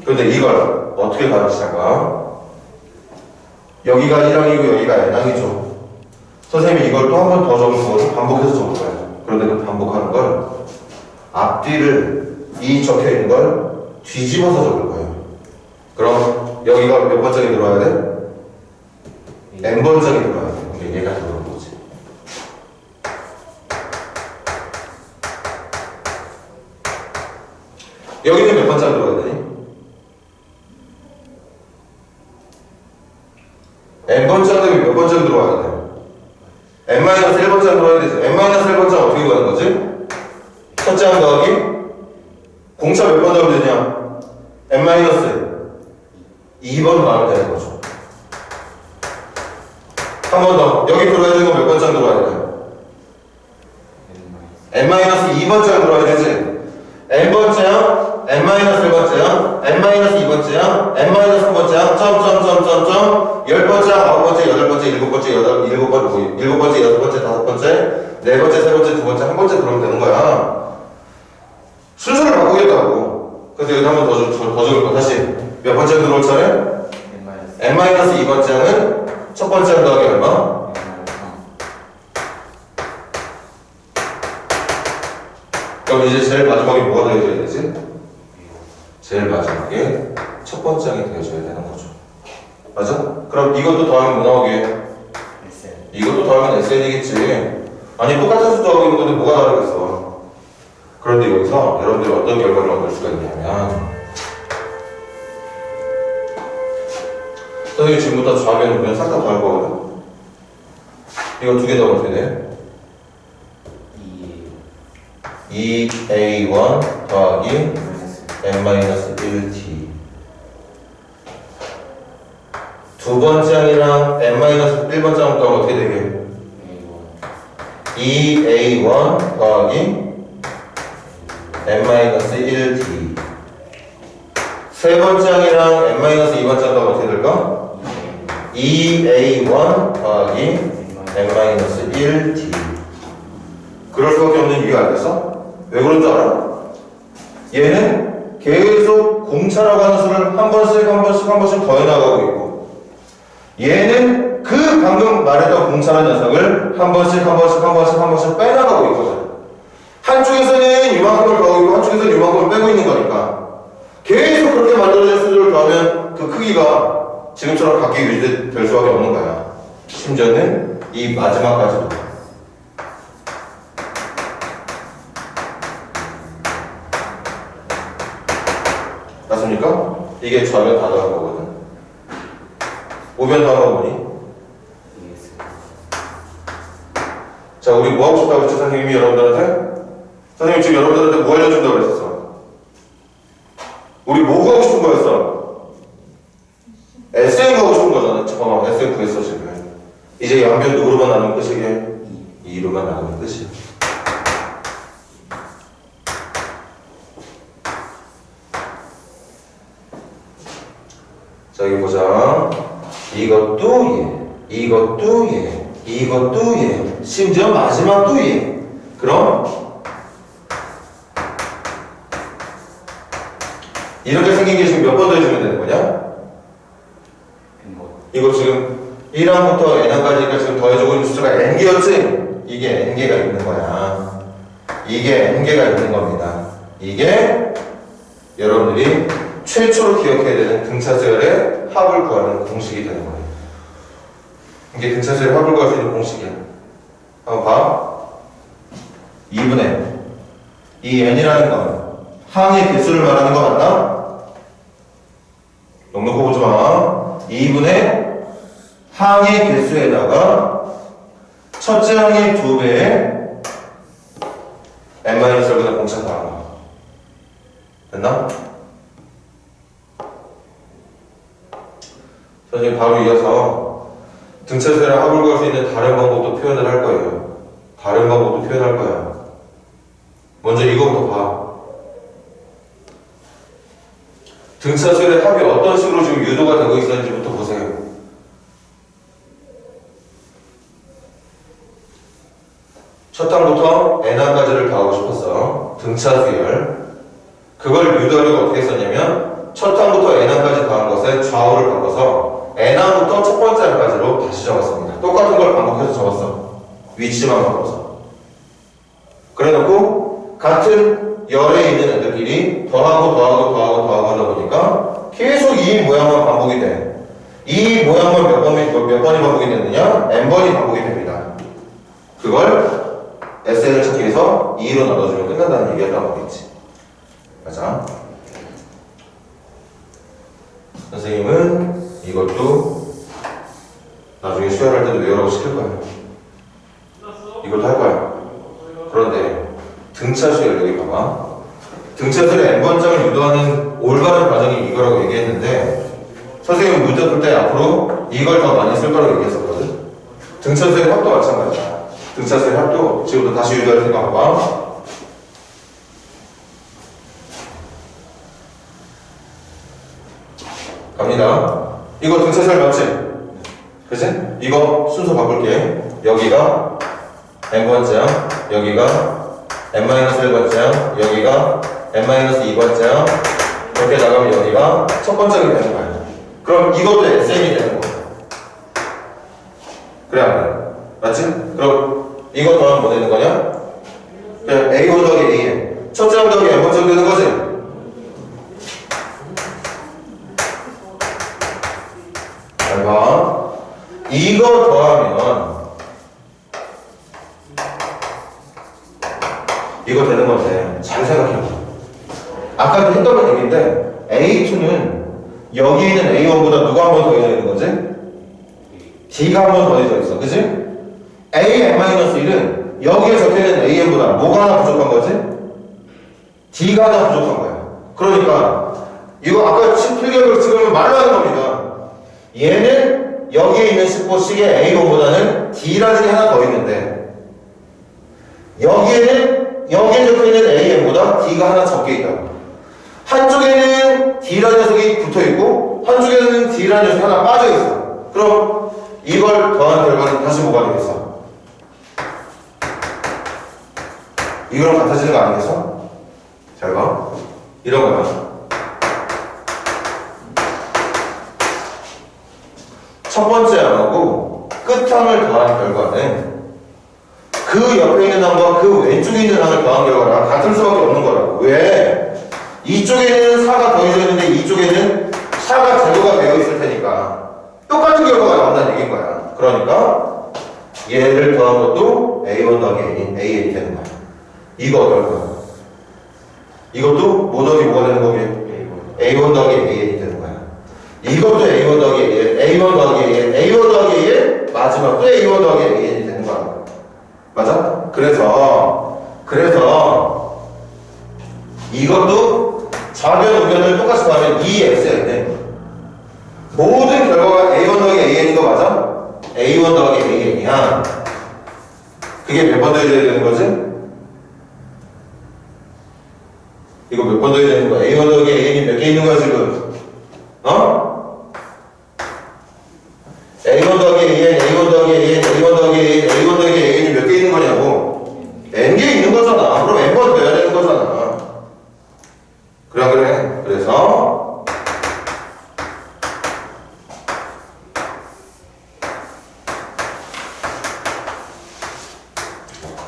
그런데 이걸 어떻게 가르치는가? 여기가 1항이고 여기가 n항이죠. 선생님이 이걸 또 한 번 더 적어서 반복해서 적을 거예요. 그런데 그 반복하는 걸 앞뒤를 이 적혀있는 걸 뒤집어서 적을 거예요. 그럼 여기가 몇 번째에 들어와야 돼? n번째에 들어와야 돼. 근데 얘가 들어오는 거지. 여기는 몇 번째에 들어와야 되니? n번째 항이 몇 번째로 들어와야 돼? n-1번째로 들어와야 되지. n-1번째는 어떻게 구하는 거지? 첫째 항 더하기 공차 몇 번 더하면 되냐? n-2번 더하면 되는 거죠. 한 번 더. 여기 들어와야 되는 건 몇 번째 항 들어와야 돼? n-2번째 항 들어와야 되지. n번째 항, n-1번째 항, n-2번째 항, n-3번째 항, 점점점점점 10번째 항, 9번째, 8번째, 7번째, 일곱 번째, 6번째, 5번째, 4번째, 3번째, 2번째, 1번째 그러면 되는 거야. 순서를 바꾸겠다고. 그래서 여기 한 번 더 적을 거. 다시 몇 번째 들어올 차례? n-2번째 항은 첫 번째 항 더하기 얼마? 그럼 이제 제일 마지막에 뭐가 더해져야 되지? 제일 마지막에 첫 번째 항이 되어줘야 되는 거죠. 맞아? 그럼 이것도 더하면 뭐 나오게? SN. 이것도 더하면 SN이겠지. 아니 똑같은 수도 하고 있는 건데 뭐가 다르겠어. 그런데 여기서 여러분들이 어떤 결과를 얻을 수가 있냐면 선생님이 지금부터 좌변 우변 싹 다 더할 거거든. 이거 두 개 더하면 어떻게 돼? 2A1 더하기 n-1t 두 번째 항이랑 n-1번째 항 더하면 어떻게 되게? 2A1 더하기 n-1t 세 번째 항이랑 n-2번째 항 더하면 어떻게 될까? 2A1 더하기 n-1t 그럴 수밖에 없는 이유 알겠어? 왜 그런 줄 알아? 얘는 계속 공차라고 하는 수를 한 번씩 더해 나가고 있고 얘는 그 방금 말했던 공차라는 녀석을 한 번씩 빼나가고 있거든. 한쪽에서는 이만큼을 더하고 있고 한쪽에서는 이만큼을 빼고 있는 거니까 계속 그렇게 만들어진 수들을 더하면 그 크기가 지금처럼 각기 유지될 수밖에 없는 거야. 심지어는 이 마지막까지도. 맞습니까? 이게 좌변 다 더한 거거든. 우변 더한 건 뭐니? 자, 우리 뭐 하고 싶다고 했죠, 선생님이 여러분들한테? 선생님 지금 여러분들한테 뭐 알려준다고 그랬었어? 우리 뭐 하고 싶은 거였어? SM 하고 싶은 거잖아. 잠깐만, SM 구했어, 지금. 이제 양변 누구로만 나누면 끝이게? 2로만 나누면 끝이야. 자, 여기 보자. 이것도 얘, 이것도 얘, 이것도 얘, 심지어 마지막도 얘. 그럼 이렇게 생긴 게 지금 몇 번 더해주면 되는 거냐? 이거 지금 1항부터 n항까지가 지금 더해주고 있는 숫자가 n개였지? 이게 n개가 있는 거야. 이게 n개가 있는 겁니다. 이게 여러분들이 최초로 기억해야 되는 등차수열의 합을 구하는 공식이 되는 거예요. 이게 등차수열의 합을 구할 수 있는 공식이야. 한번 봐. 2분의 이 n이라는 건 항의 개수를 말하는 거 맞나? 넉넉히 보지 마. 2분의 항의 개수에다가 첫째 항의 2배에 n-1보다 공차 더한 거. 됐나? 선생님 바로 이어서 등차수열의 합을 구할 수 있는 다른 방법도 표현을 할 거예요. 다른 방법도 표현할 거야. 먼저 이거부터 봐. 등차수열의 합이 어떤 식으로 지금 유도가 되고 있었는지부터 보세요. 첫 항부터 n항까지를 더하고 싶었어. 등차수열. 그걸 유도하려고 어떻게 했었냐면 첫 항부터 n항까지 더한 것에 좌우를 바꿔서 n항부터 첫 번째 항까지로 다시 적었습니다. 똑같은 걸 반복해서 적었어. 위치만 바꿔서. 그래놓고 같은 열에 있는 애들끼리 더하고 하다 보니까 계속 이 모양만 반복이 돼. 이 모양만 몇 번이 반복이 됐느냐? n번이 반복이 됩니다. 그걸 SN을 찾기 위해서 2로 나눠주면 끝난다는 얘기였단 말이지. 맞아? 선생님은 이것도 나중에 수혈할 때도 외우라고 시킬 거야. 이것도 할 거야. 그런데 등차수열 여기 봐봐. 등차수열의 n번장을 유도하는 올바른 과정이 이거라고 얘기했는데 선생님은 문제 풀 때 앞으로 이걸 더 많이 쓸 거라고 얘기했었거든. 등차수열의 합도 마찬가지야. 등차수열의 합도 지금부터 다시 유도할 테니까 봐봐. 갑니다. 이거 등차수열 맞지? 그치? 이거 순서 바꿀게. 여기가 n번째야. 여기가 n-1번째야. 여기가 n-2번째야. 이렇게 나가면 여기가 첫 번째가 되는 거야. 그럼 이것도 SN이 되는 거야. 그래 안 그래? 맞지? 그럼 이거 더하면 뭐 되는 거냐? 그냥 A1 더하기 An 첫째 항 더하기 n번째 되는 거지? 아까도 했던 얘기인데 A2는 여기 있는 A1보다 누가 한 번 더해져 있는 거지? D가 한 번 더해져 있어. 그치? AN-1은 여기에 적혀있는 AN보다 뭐가 하나 부족한 거지? D가 하나 부족한 거야. 그러니까 이거 아까 필격을 지금 말로 하는 겁니다. 얘는 여기에 있는 10호씩의 A1보다는 D라는 게 하나 더 있는데 여기에 적혀있는 AN보다 D가 하나 적게 있다. 한쪽에는 D라는 녀석이 붙어있고 한쪽에는 D라는 녀석이 하나 빠져있어. 그럼 이걸 더한 결과는 다시 뭐가 되겠어? 이거랑 같아지는 거 아니겠어? 잘 봐. 이런 거야. 첫 번째 항하고 끝항을 더한 결과는 그 옆에 있는 항과 그 왼쪽에 있는 항을 더한 결과랑 같을 수밖에 없는 거라고. 왜? 이쪽에는 4가 더해져 있는데 이쪽에는 4가 제거가 되어 있을 테니까 똑같은 결과가 나온다는 얘기인 거야. 그러니까 얘를 더한 것도 A1 더하기 AN이 되는 거야. 이거 어떨 거야? 이것도 뭐 더하기 뭐가 되는 거게? A1 더하기 AN이 되는 거야. 이것도 A1 더하기 AN, A1 더하기 AN, A1 더하기 AN, 마지막도 A1 더하기 AN이 되는 거야. 맞아? 그래서 이것도 좌변, 우변을 똑같이 더하면 이 x는 모든 결과가 A1 더하기 AN인 거 맞아? A1 더하기 AN이야. 그게 몇 번 더해져야 되는 거지? 이거 몇 번 더해져야 되는 거야? A1 더하기 AN이 몇 개 있는 거야 지금? 어? A1 더하기 AN, A1 더하기 AN, A1 더하기 AN, A1 더하기 AN이 몇 개 있는 거냐고? N개 있는 거잖아. 그럼 N번 더해야 되는 거잖아. 그래. 그래서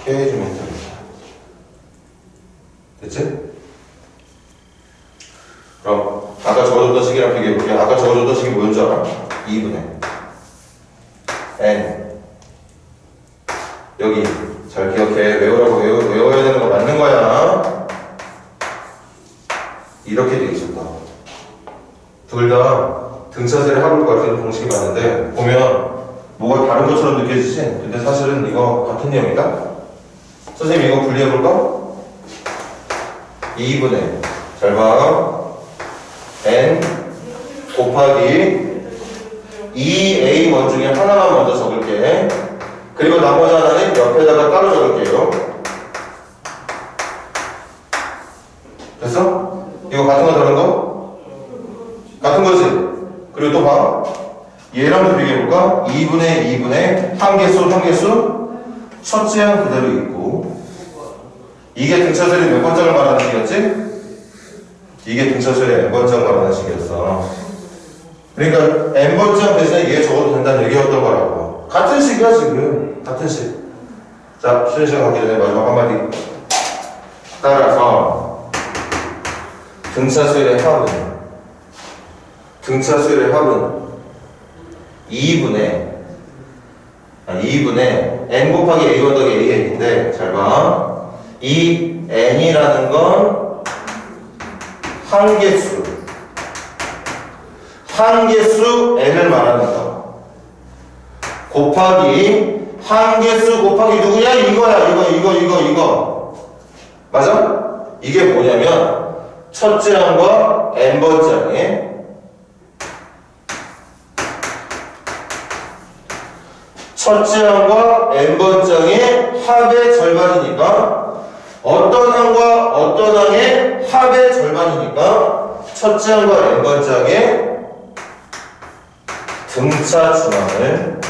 이렇게 해주면 됩니다. 됐지? 그럼 아까 적어줬던 식이랑 비교해볼게. 아까 적어줬던 식이 뭐였는지 알아? 2분의 N 여기 잘 기억해. 외우라고 외워야 되는 거 맞는 거야. 이렇게 되어 있었다. 둘 다 등차세를 합을 것 같은 공식이 맞는데 보면 뭐가 다른 것처럼 느껴지지? 근데 사실은 이거 같은 내용이다. 선생님 이거 분리해볼까? 2분의 잘 봐. N 곱하기 2A1 중에 하나만 먼저 적을게. 그리고 나머지 하나는 옆에다가 따로 적을게요. 됐어? 이거 같은 거 다른 거? 같은 거지? 그리고 또 봐. 얘랑도 비교해볼까? 2분의 한 개수 첫째 항 그대로 있고 이게 등차설이 몇 번장을 말하는 식이었지? 이게 등차설의 n번장 말하는 식이었어. 그러니까 n번장 대신에 얘 적어도 된다는 얘기였던 거라고. 같은 식이야 지금. 같은 식. 자, 쉬는 시간 가기 전에 마지막 한마디. 따라서 등차수열의 합은 2분의 n 곱하기 a1 더하기 an인데 잘 봐. 이 n이라는 건 한개수 n을 말하는 거. 곱하기 한개수 곱하기 누구냐? 이거야. 이거. 맞아? 이게 뭐냐면 첫째 항과 n번째 항에 첫째 항과 n번째 항의 합의 절반이니까 어떤 항과 어떤 항의 합의 절반이니까 첫째 항과 n번째 항의 등차 중항을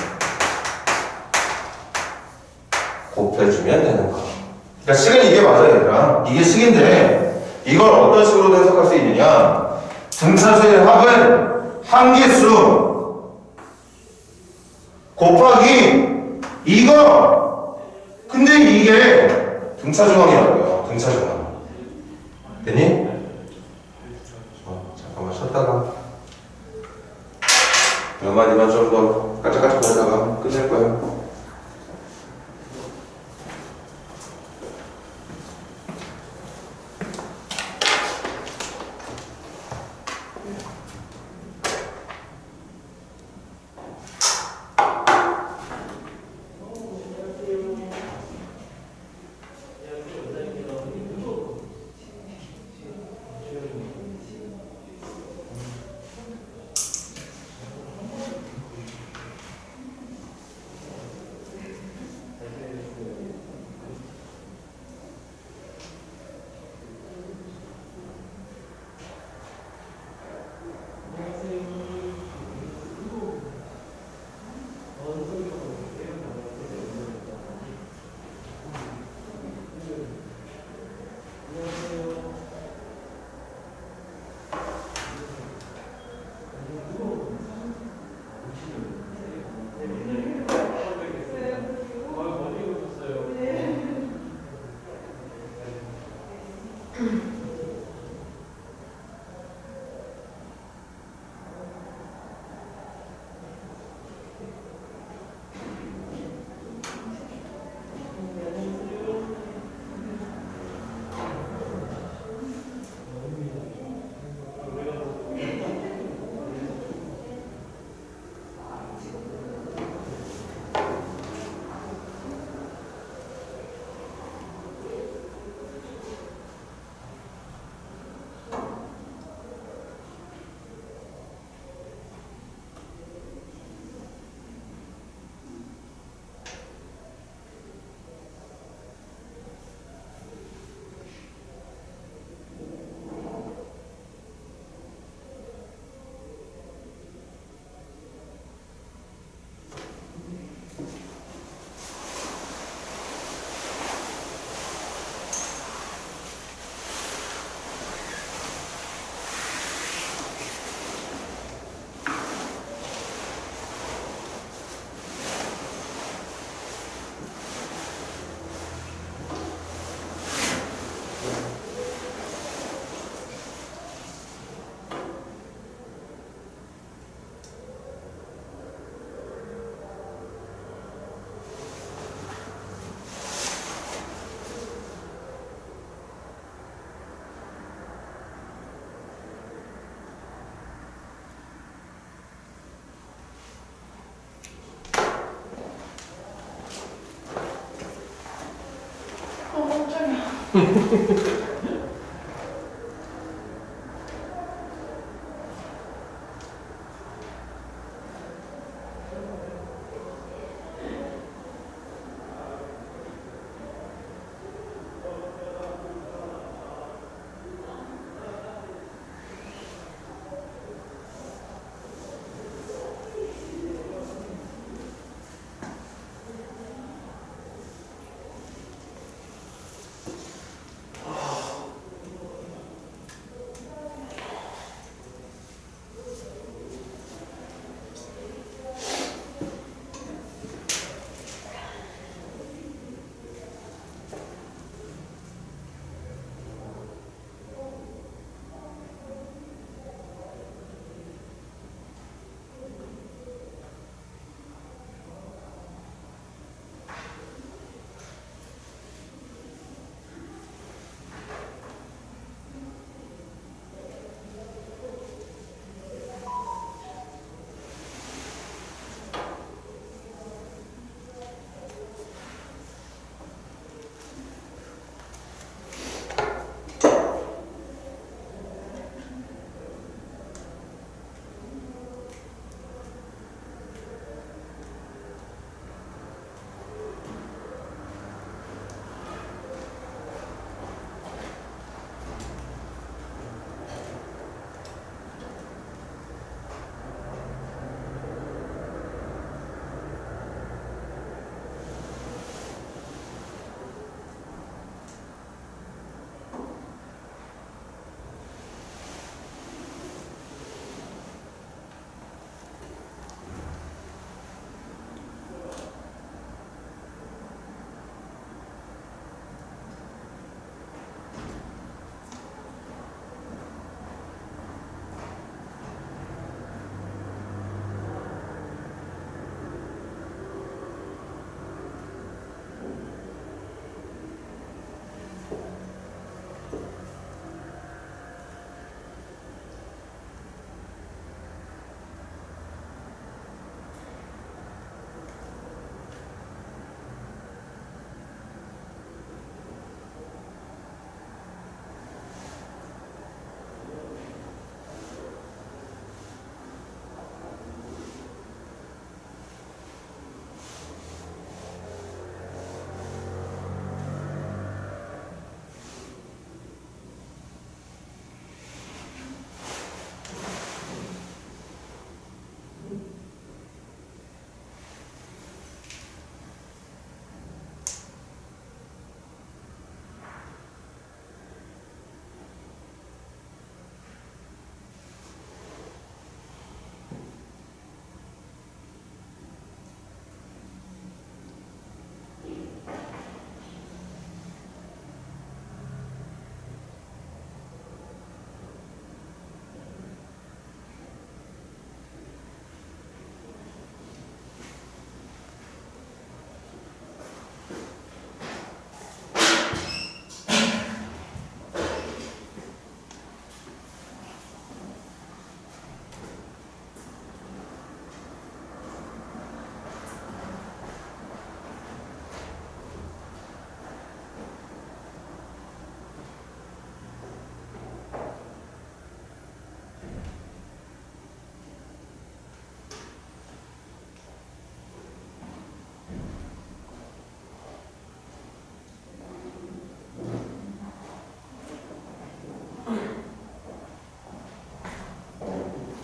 곱해주면 되는 거. 그러니까 식은 이게 맞아요, 얘들아. 이게 식인데 이걸 어떤 식으로 해석할 수 있느냐? 등차수의 합은 한개수 곱하기 이거. 근데 이게 등차중항이라고요. 등차중항. 됐니? 잠깐만 쉬었다가 몇 마디만 좀 더 깔짝깔짝 거리다가 끝낼 거예요.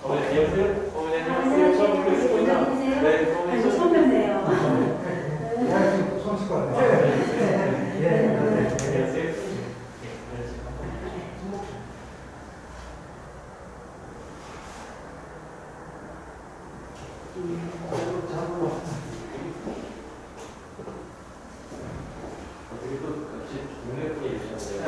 안녕하세요. 어머니 안녕하세요. 처음 뵙겠습니다. 네, 어머니 처음 뵙네요. 처음 칠것 같네요. 안녕하세요. 어떻게 또 같이 동네 분이 계셨네요.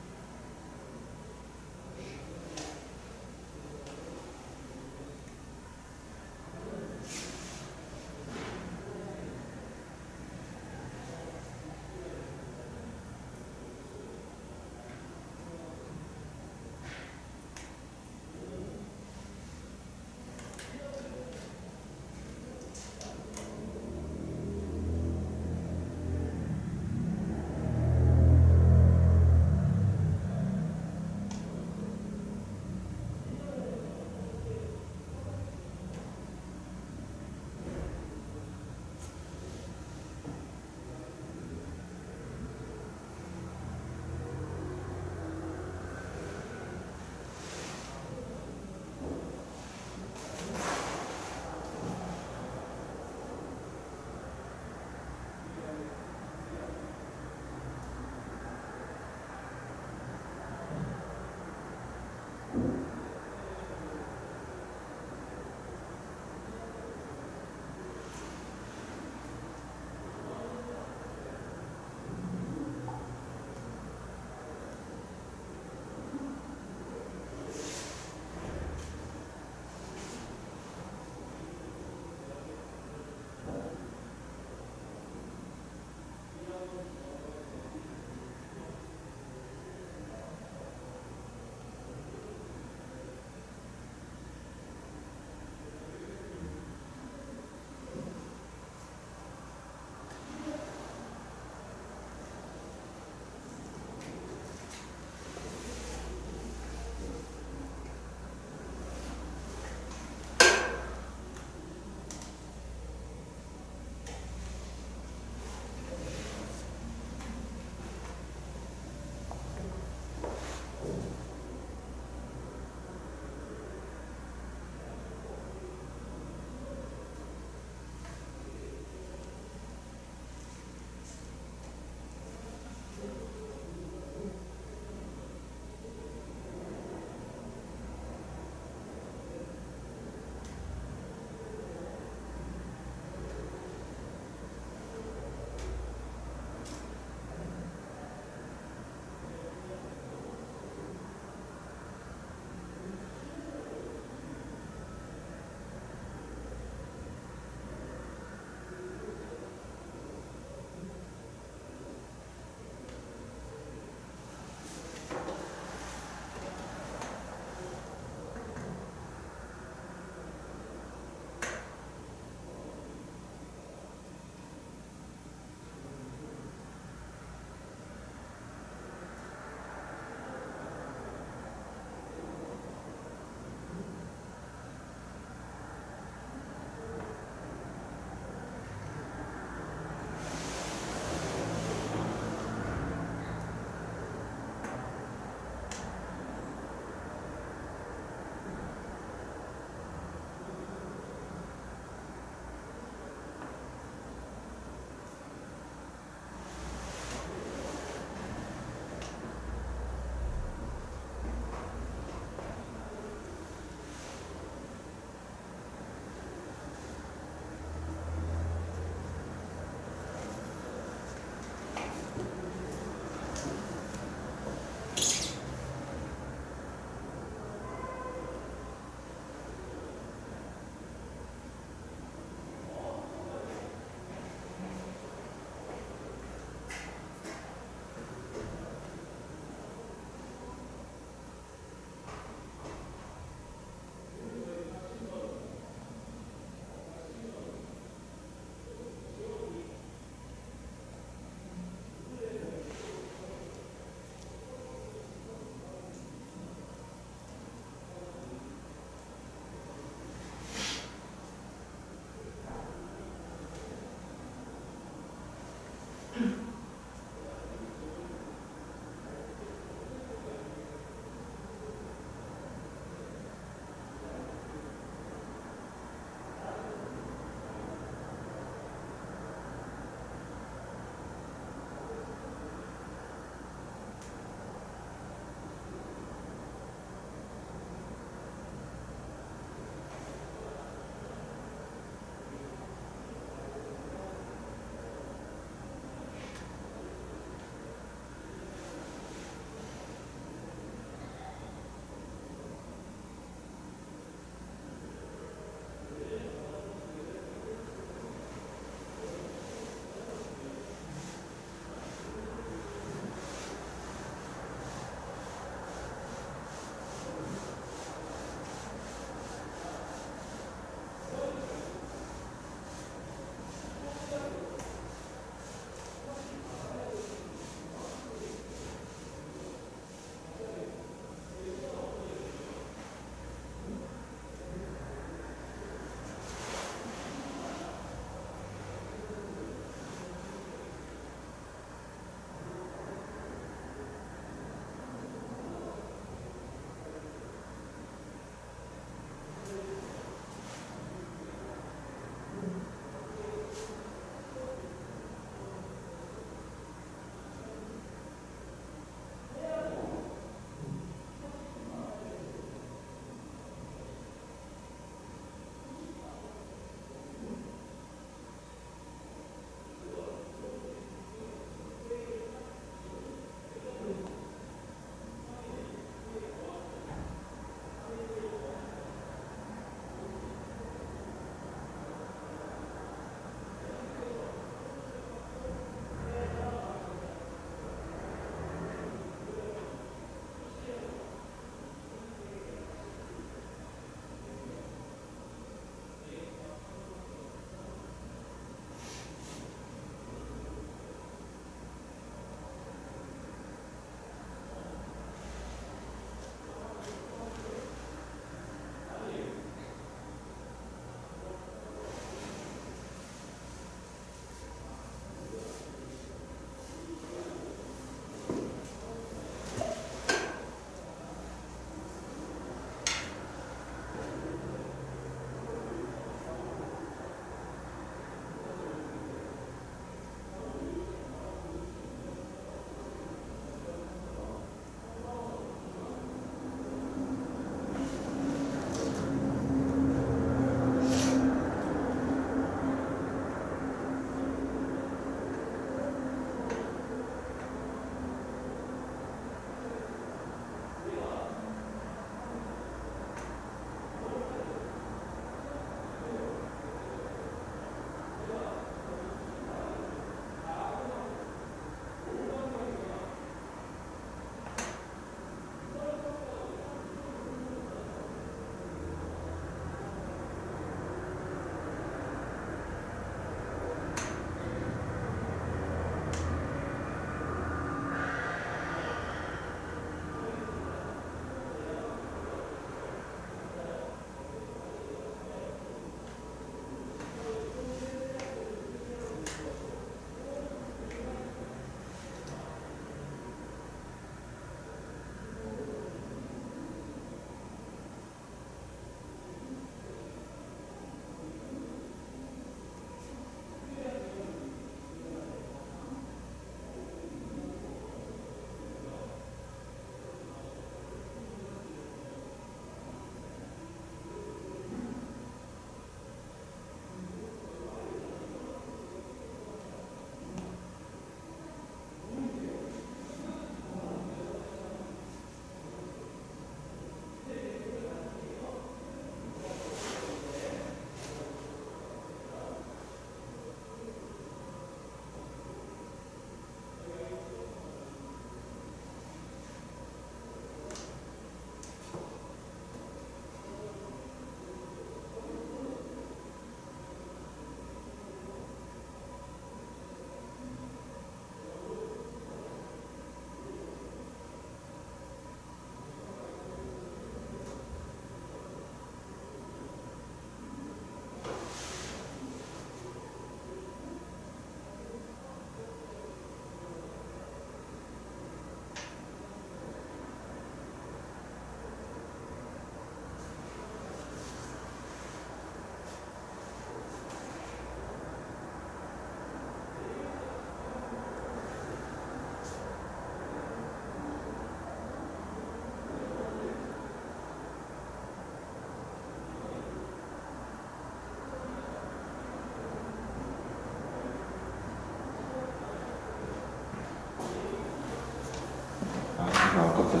가까이.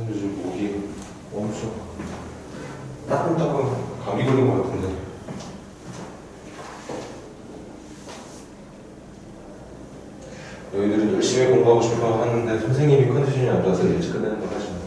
요즘 목이 엄청 따끔따끔 감기 걸린 것 같은데. 너희들은 열심히 공부하고 싶어 하는데 선생님이 컨디션이 안 좋아서 일찍 끝내는 걸 하시네.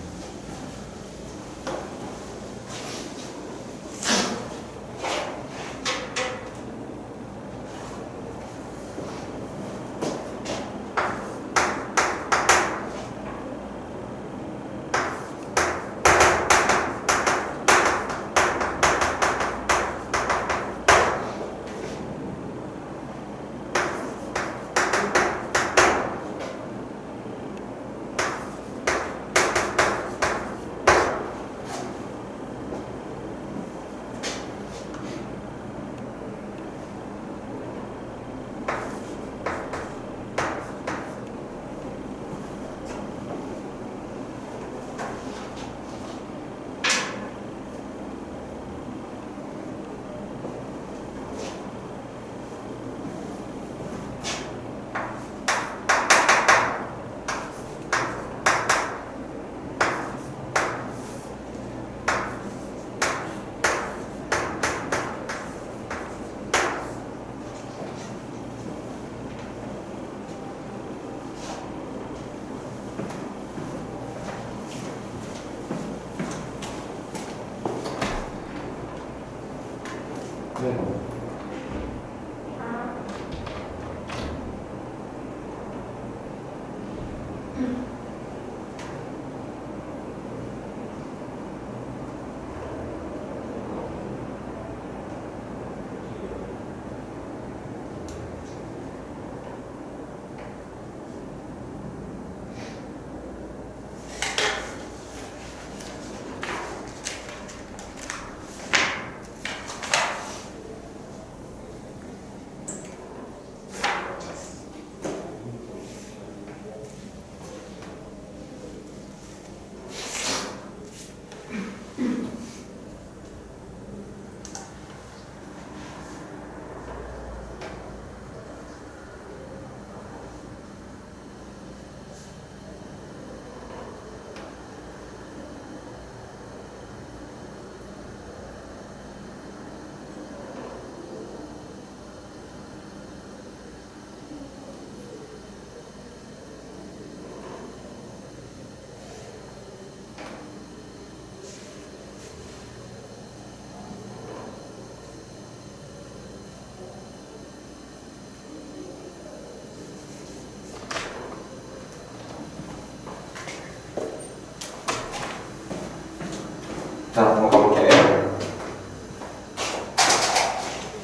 자, 한번 가볼게.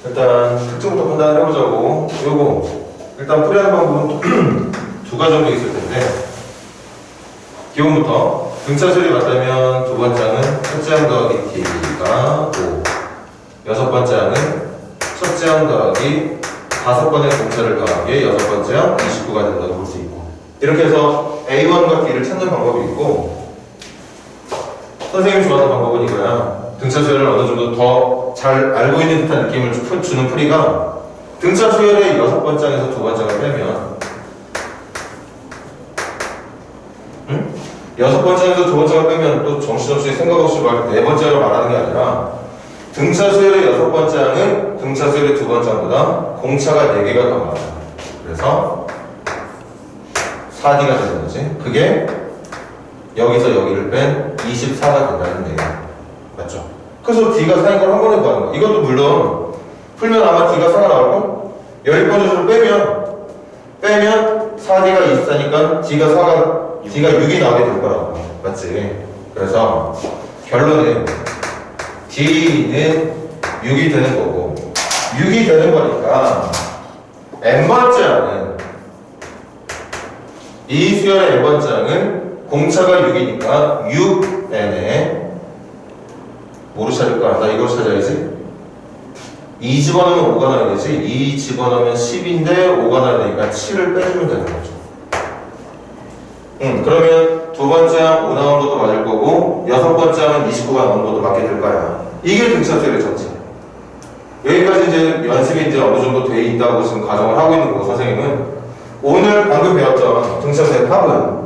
일단 특징부터 판단을 해보자고. 요거 일단 풀이하는 방법은 두 가지 정도 있을 텐데, 기본부터 등차수열이 맞다면 두 번째 항은 첫째 항 더하기 t가 5, 여섯 번째 항은 첫째 항 더하기 5번의 등차를 더하기 여섯 번째 항 29가 된다고 볼 수 있고, 이렇게 해서 A1과 D를 찾는 방법이 있고, 선생님이 좋아하는 방법은 이거야. 등차 수열을 어느 정도 더 잘 알고 있는 듯한 느낌을 주는 풀이가, 등차 수열의 여섯 번째 항에서 두 번째 항을 빼면, 여섯 번째 항에서 두 번째 항을 빼면 또 정신없이 생각 없이 네 번째 항을 말하는 게 아니라, 등차 수열의 여섯 번째 항은 등차 수열의 두 번째 항보다 공차가 4개가 더 많아. 그래서 4D가 되는 거지. 그게 여기서 여기를 뺀 24가 된다는 얘기야. 맞죠? 그래서 D가 4인 걸 한 번에 구하는 거야. 이것도 물론 풀면 아마 D가 4가 나올걸? 10번째로 빼면 4D가 24니까 D가 6이 나오게 될 거라고. 맞지? 그래서 결론은 D는 6이 되는 거고, 6이 되는 거니까 n번째 항은, 이 수열의 n번째 항은 공차가 6이니까 6n에 뭐로 찾을까? 나 이걸 찾아야지. 2 집어넣으면 5가 나야 되지. 2 집어넣으면 10인데 5가 나야 되니까 7을 빼주면 되는 거죠. 그러면 두 번째 항 5 나온 것도 맞을 거고, 여섯 번째 항은 29가 나온 것도 맞게 될 거야. 이게 등차수열의 전체. 여기까지 이제 연습이 이제 어느 정도 돼 있다고 지금 가정을 하고 있는 거고, 선생님은 오늘 방금 배웠던 등차수열의 합은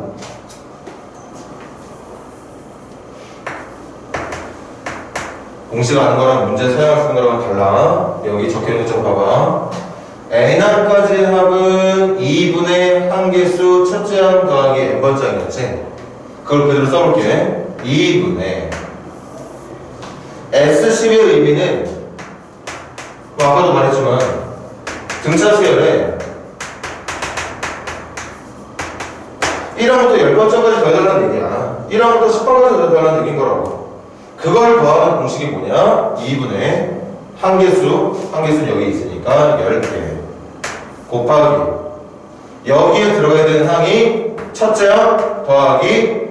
공식 아는 거랑 문제 사용할 수 있는 거랑 달라. 여기 적혀있는 거 좀 봐봐. n항까지 합은 2분의 한개수 첫째 항 더하기 n번짝이었지? 그걸 그대로 써볼게. 2분의 S10의 의미는 뭐 아까도 말했지만 등차 수열에 1항부터 10번째까지 더해달라는 얘기야. 1항부터 10번까지 더해달라는 얘기인 거라고. 그걸 더하는 공식이 뭐냐? 2분의 한개수는 여기 있으니까 10개 곱하기 여기에 들어가야 되는 항이 첫째 항 더하기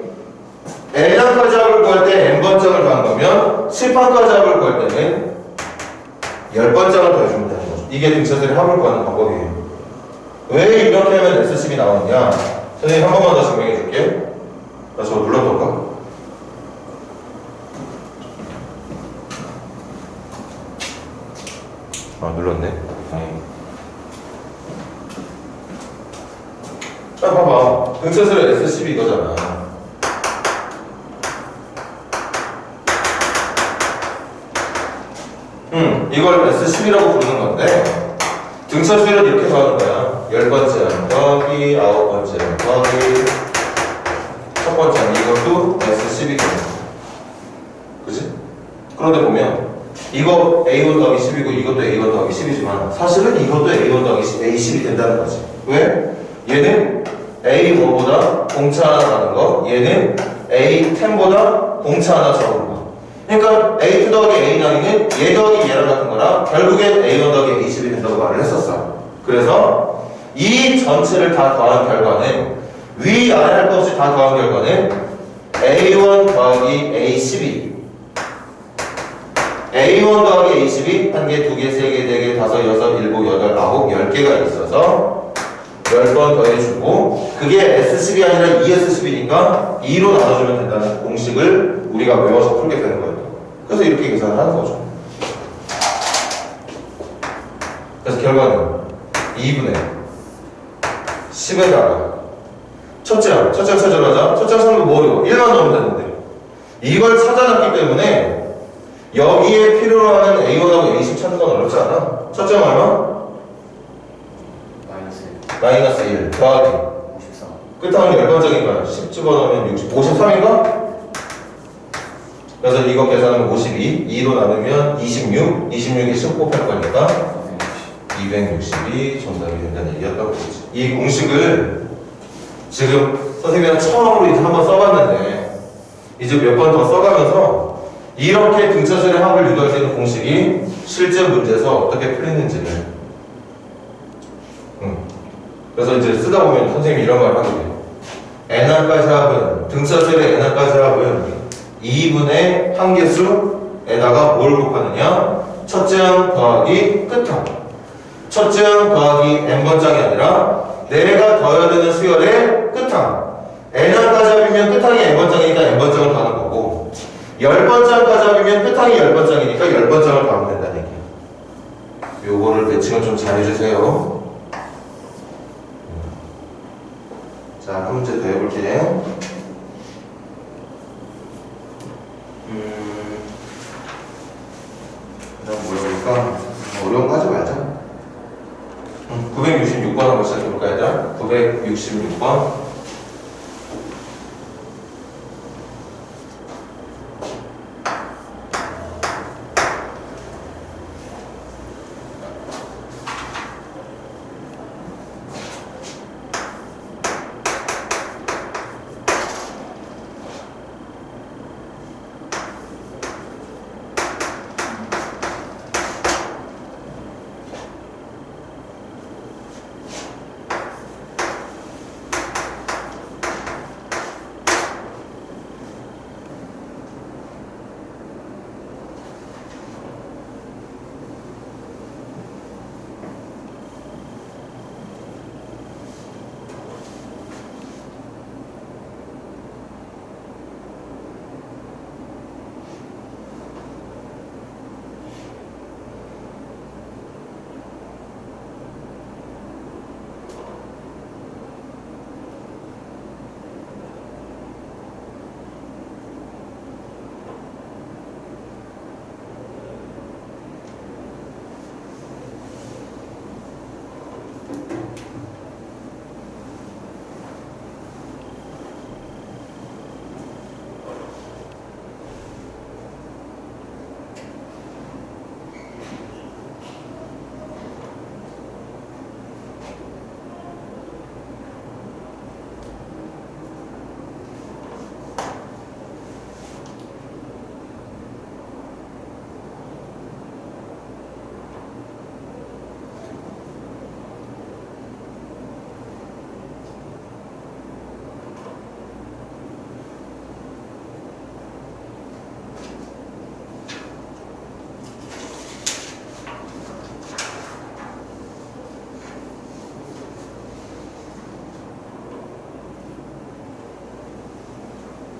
n항까지 합을 구할 때 n번짝을 더한 거면 10항까지 합을 구할 때는 10번짝을 더해주면 되는 거죠. 이게 등차수열의 합을 구하는 방법이에요. 왜 이렇게 하면 S10이 나오느냐? 선생님 한 번만 더 증명해 줄게. 나 저거 눌러볼까? 아, 눌렀네. 자, 봐봐. 등차수열의 S10이 이거잖아. 이걸 S10이라고 부르는 건데, 등차수열은 이렇게 더하는 거야. 10번째 더하기 9번째 더하기 첫 번째 이것도 S10이거든. 그치? 그런데 보면 이거 A1 더하기 10이고 이것도 A1 더하기 10이지만 사실은 이것도 A1 더하기 A10이 된다는 거지. 왜? 얘는 A1보다 공차 하나 많은 거, 얘는 A10보다 공차 하나 적은 거. 그러니까 A2 더하기 A9은 얘 더하기 얘랑 같은 거라 결국엔 A1 더하기 A10이 된다고 말을 했었어. 그래서 이 전체를 다 더한 결과는 위아래 할 것 없이 다 더한 결과는 A1 더하기 A12 A1 더하기 A12 한 개, 두 개, 세 개, 네 개, 다섯, 여섯, 일곱, 여덟, 아홉, 10개가 있어서 10번 더해주고 그게 S10이 아니라 ES10이니까 2로 나눠주면 된다는 공식을 우리가 외워서 풀게 되는 거예요. 그래서 이렇게 계산을 하는 거죠. 그래서 결과는 2분의 10에다가 첫째 항 찾으러가자. 첫째 항 찾는 거 뭐예요? 1만 넣으면 되는데 이걸 찾아놨기 때문에 여기에 필요로 하는 A1하고 A10 찾는 건 어렵지 않아. 첫째 항 얼마? 마이너스 1 더하기 53. 끝항은 10번째니까 10 집어넣으면 60 53인가? 그래서 이거 계산하면 52 2로 나누면 26 26에 10 곱할 거니까 260이 정답이 된다는 얘기였다고 보지. 이 공식을 지금 선생님이랑 처음으로 이제 한번 써봤는데 이제 몇 번 더 써가면서 이렇게 등차수열의 합을 유도할 수 있는 공식이 실제 문제에서 어떻게 풀리는지를 그래서 이제 쓰다 보면 선생님이 이런 말을 하게 돼요. n항까지 합은 등차수열의 n항까지 합은 2분의 한개수에다가 뭘 곱하느냐? 첫째 항 더하기 끝항. 첫째 항 더하기 n번짝이 아니라 내가 더해야 되는 수열의 끝항. n항까지 합이면 끝항이 n번짝이니까 n번짝을 더하는 거고 10번짝까지 합이면 끝항이 10번짝이니까 10번짝을 더하면 된다는 얘기예요. 요거를 매칭을 좀 잘 해주세요. 자, 한 문제 더 해볼게. 그다음 뭐 해볼까? 어려운 거 하지 말자. 966번 한번 시작해볼까, 얘들아? 966번.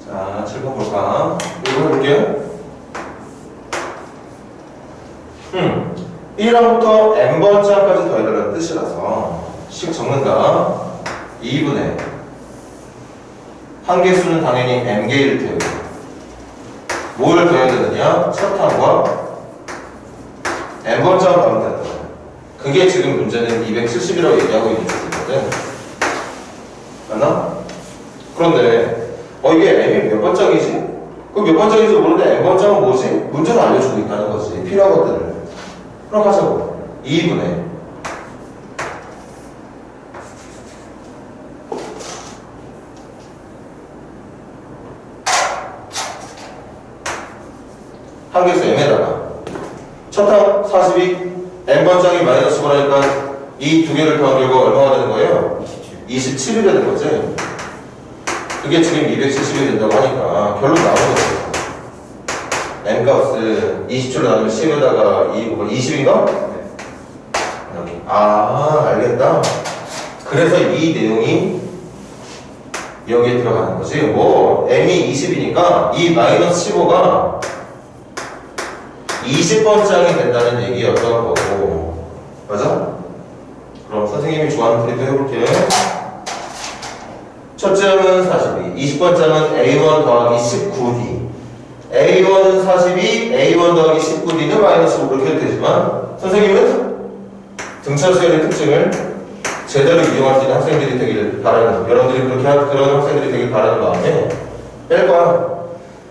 자, 7번 볼까? 이거 해볼게요. 1항부터 n번째까지 더해달라는 뜻이라서 식 적는다. 2분의 한계수는 당연히 n개일 테고 뭘 더해야 되느냐? 첫 항과 n번째 항 더하면 된다. 그게 지금 문제는 270이라고 얘기하고 있는 뜻이거든. 맞나? 그런데 이게 n이 몇 번짝이지? 그 몇 번짝인지 모르는데 n번짝은 뭐지? 문제로 알려주고 있다는 거지. 필요한 것들을. 그럼 하자고. 2분의 한계수 m에다가 첫항 42 n번짝이 마이너스 9라니까 이 두 개를 더한 결과 얼마가 되는 거예요? 27이 되는 거지. 그게 지금 270이 된다고 하니까 결론 나오는 거죠. n 값을 20초로 나누면 10에다가 2 곱하기 20인가? 여기. 아, 알겠다. 그래서 이 내용이 여기에 들어가는 거지. 뭐 m이 20이니까 이 마이너스 15가 20번장이 된다는 얘기였던 거고. 맞아? 그럼 선생님이 좋아하는 프리도 해볼게. 첫째 항은 42, 20번장은 A1 더하기 19D. A1은 42, A1 더하기 19D는 마이너스 5 그렇게 해도 되지만 선생님은 등차수열의 특징을 제대로 이용할 수 있는 학생들이 되길 바라는, 여러분들이 그런 학생들이 되길 바라는 마음에 뺄 거야.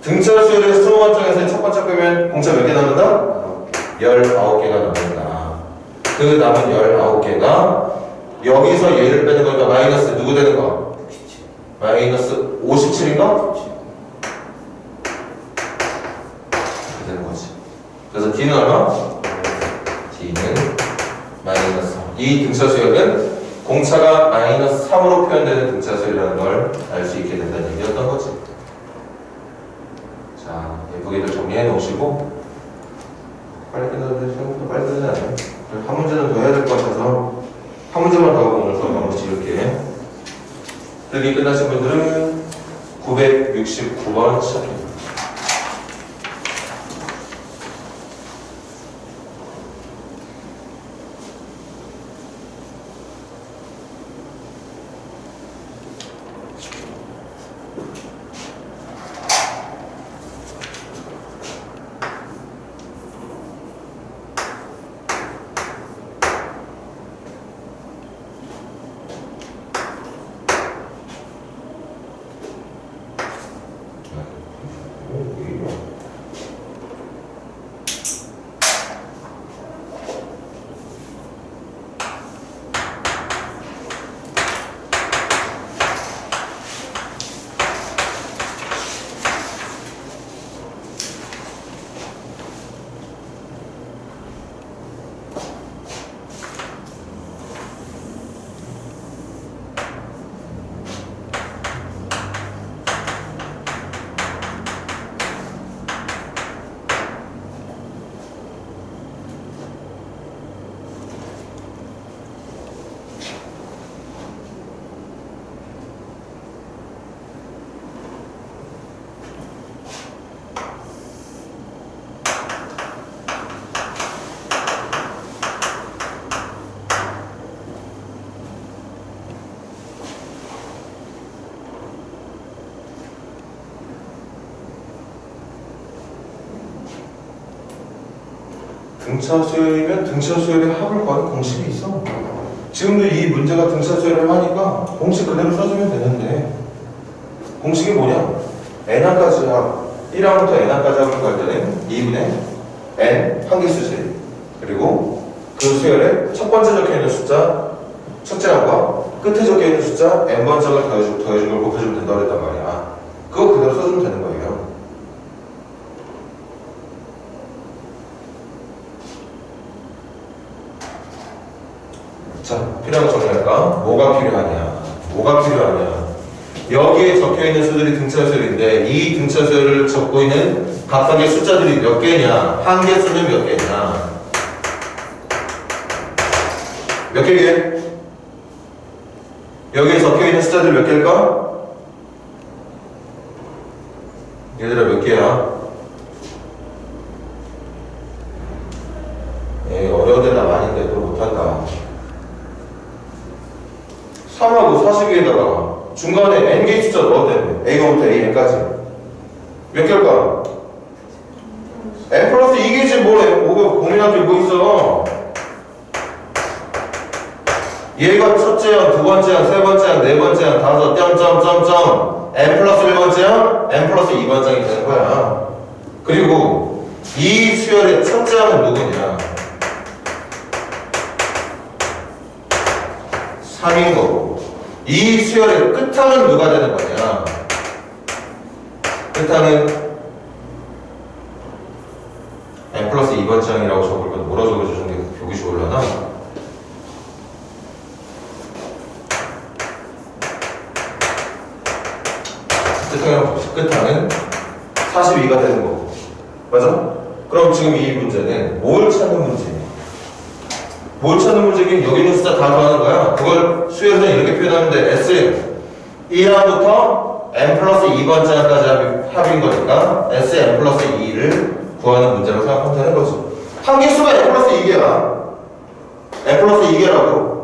등차수열의 수험원장에서 첫 번째 빼면 공차 몇 개 남는다? 19개가 남는다. 그 남은 19개가 여기서 얘를 빼는 거니까 마이너스 누구 되는 거? 마이너스 57인가? 이렇게 되는 거지. 그래서 D는 얼마? D는 마이너스 3. 이 등차수열은 공차가 마이너스 3으로 표현되는 등차수열이라는 걸 알 수 있게 된다는 얘기였던 거지. 자, 예쁘게들 정리해 놓으시고 빨리 끝나는데 생각보다 빨리 끝나지 않아요. 한 문제는 더 해야 될 것 같아서 한 문제만 더 하고 오늘 수업 마무리 지을게. 여기 끝나신 분들은 969번 시작해요. 등차수열이면 등차수열의 합을 구하는 공식이 있어. 지금도 이 문제가 등차수열을 하니까 공식 그대로 써주면 되는데 공식이 뭐냐? n항까지 합 1항부터 n항까지 합을 구할 때는 2분의 n 한계수수열 그리고 그 수열에 첫 번째 적혀있는 숫자 첫째 항과 끝에 적혀있는 숫자 n번짝을 더해준 걸 곱해주면 된다고 했단 말이야. 그거 그대로 써주면 되는 거예요. 자, 필요한 거 정리할까? 뭐가 필요하냐? 뭐가 필요하냐? 여기에 적혀있는 수들이 등차수열인데 이 등차수열을 적고 있는 각각의 숫자들이 몇 개냐? 한계수는 몇 개냐? 몇 개게? 여기에 적혀있는 숫자들 몇 개일까? 얘들아 몇 개야? 에이 어려운 데나 많은데 또 못한다. 3하고 42에다가 중간에 n개의 숫자 넣었다며. a가부터 an까지 몇 개일까? n 플러스 2개지 뭐 고민할 게 뭐 있어. 얘가 첫째 항, 두 번째 항, 세 번째 항, 네 번째 항, 다섯 점점점점 n 플러스 1번째 항, n 플러스 2번째항이 되는 거야. 그리고 이 수열의 첫째 항은 누구냐? 3인 거고 이 수열의 끝항은 누가 되는 거냐? 끝항은 n 플러스 2번째항이라고 적을 건 뭐라 적어주는 게 보기 좋을라나? 끝항은 42가 되는 거고 맞아? 그럼 지금 이 문제는 뭘 찾는 문제냐? 뭘 찾는 문제긴 여기 있는 숫자 다 더하는 거야. 그걸 수열에서는 이렇게 표현하는데 S 1항부터 n 플러스 2번째까지 합인 거니까 S n 플러스 2를 구하는 문제라고 생각하면 되는 거지. 한개수가 n 플러스 2개야. n 플러스 2개라고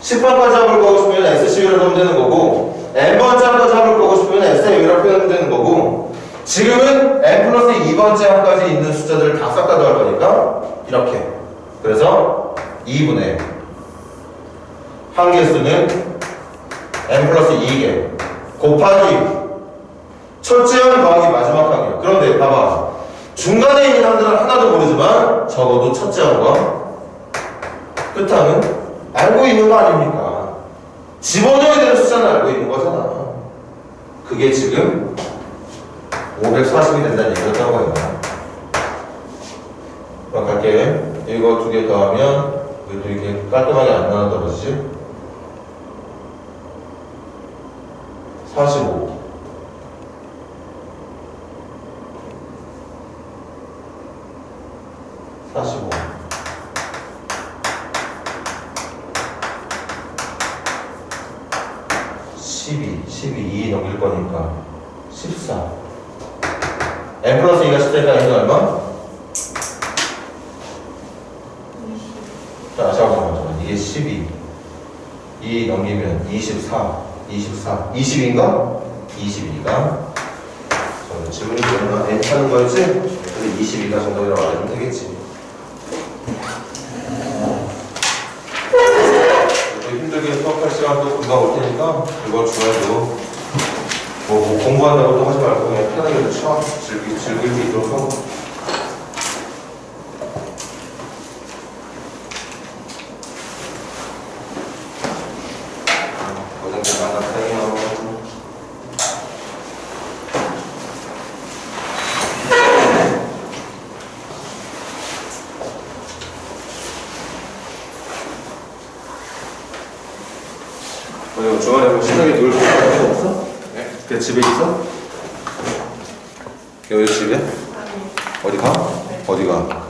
10번까지 합을 구하고 싶으면 S11을 하면 되는 거고 n번째 항까지 합을 구하고 싶으면 SM이라고 표현하면 되는 거고 지금은 n 플러스 2번째 항까지 있는 숫자들을 다 싹 다 더할 거니까 이렇게 그래서 2분의 한개수는 n 플러스 2개 곱하기 첫째 항 더하기 마지막 항이야. 그런데 봐봐 중간에 있는 항들은 하나도 모르지만 적어도 첫째 항과 끝항은 알고 있는 거 아닙니까? 집어넣어야 되는 숫자는 알고 있는 거잖아. 그게 지금 540이 된다는 얘기였던 거야. 그럼 갈게. 이거 두 개 더하면 왜 또 이렇게 깔끔하게 안 나눠 떨어지지? 45 45 12 2 넘길 거니까 14 n 플러스 2가 14니까 n은 얼마? 자, 잠깐만. 이게 12 2 넘기면 24 20인가? 22가 저는 질문이 되면 n 찾는 거였지? 근데 22가 정답이라고 알아주면 되겠지. 힘들게 수업할 시간도 금방 올 테니까 이번 주말에도 뭐 공부한다고 또 하지 말고 그냥 편하게 좀 즐길 수 있도록 하고. 고생들 많았어요. 주말에 뭐 신나게 놀 거 없어? 네? 걔 집에 있어? 걔 왜 집에? 어디 가? 어디 가?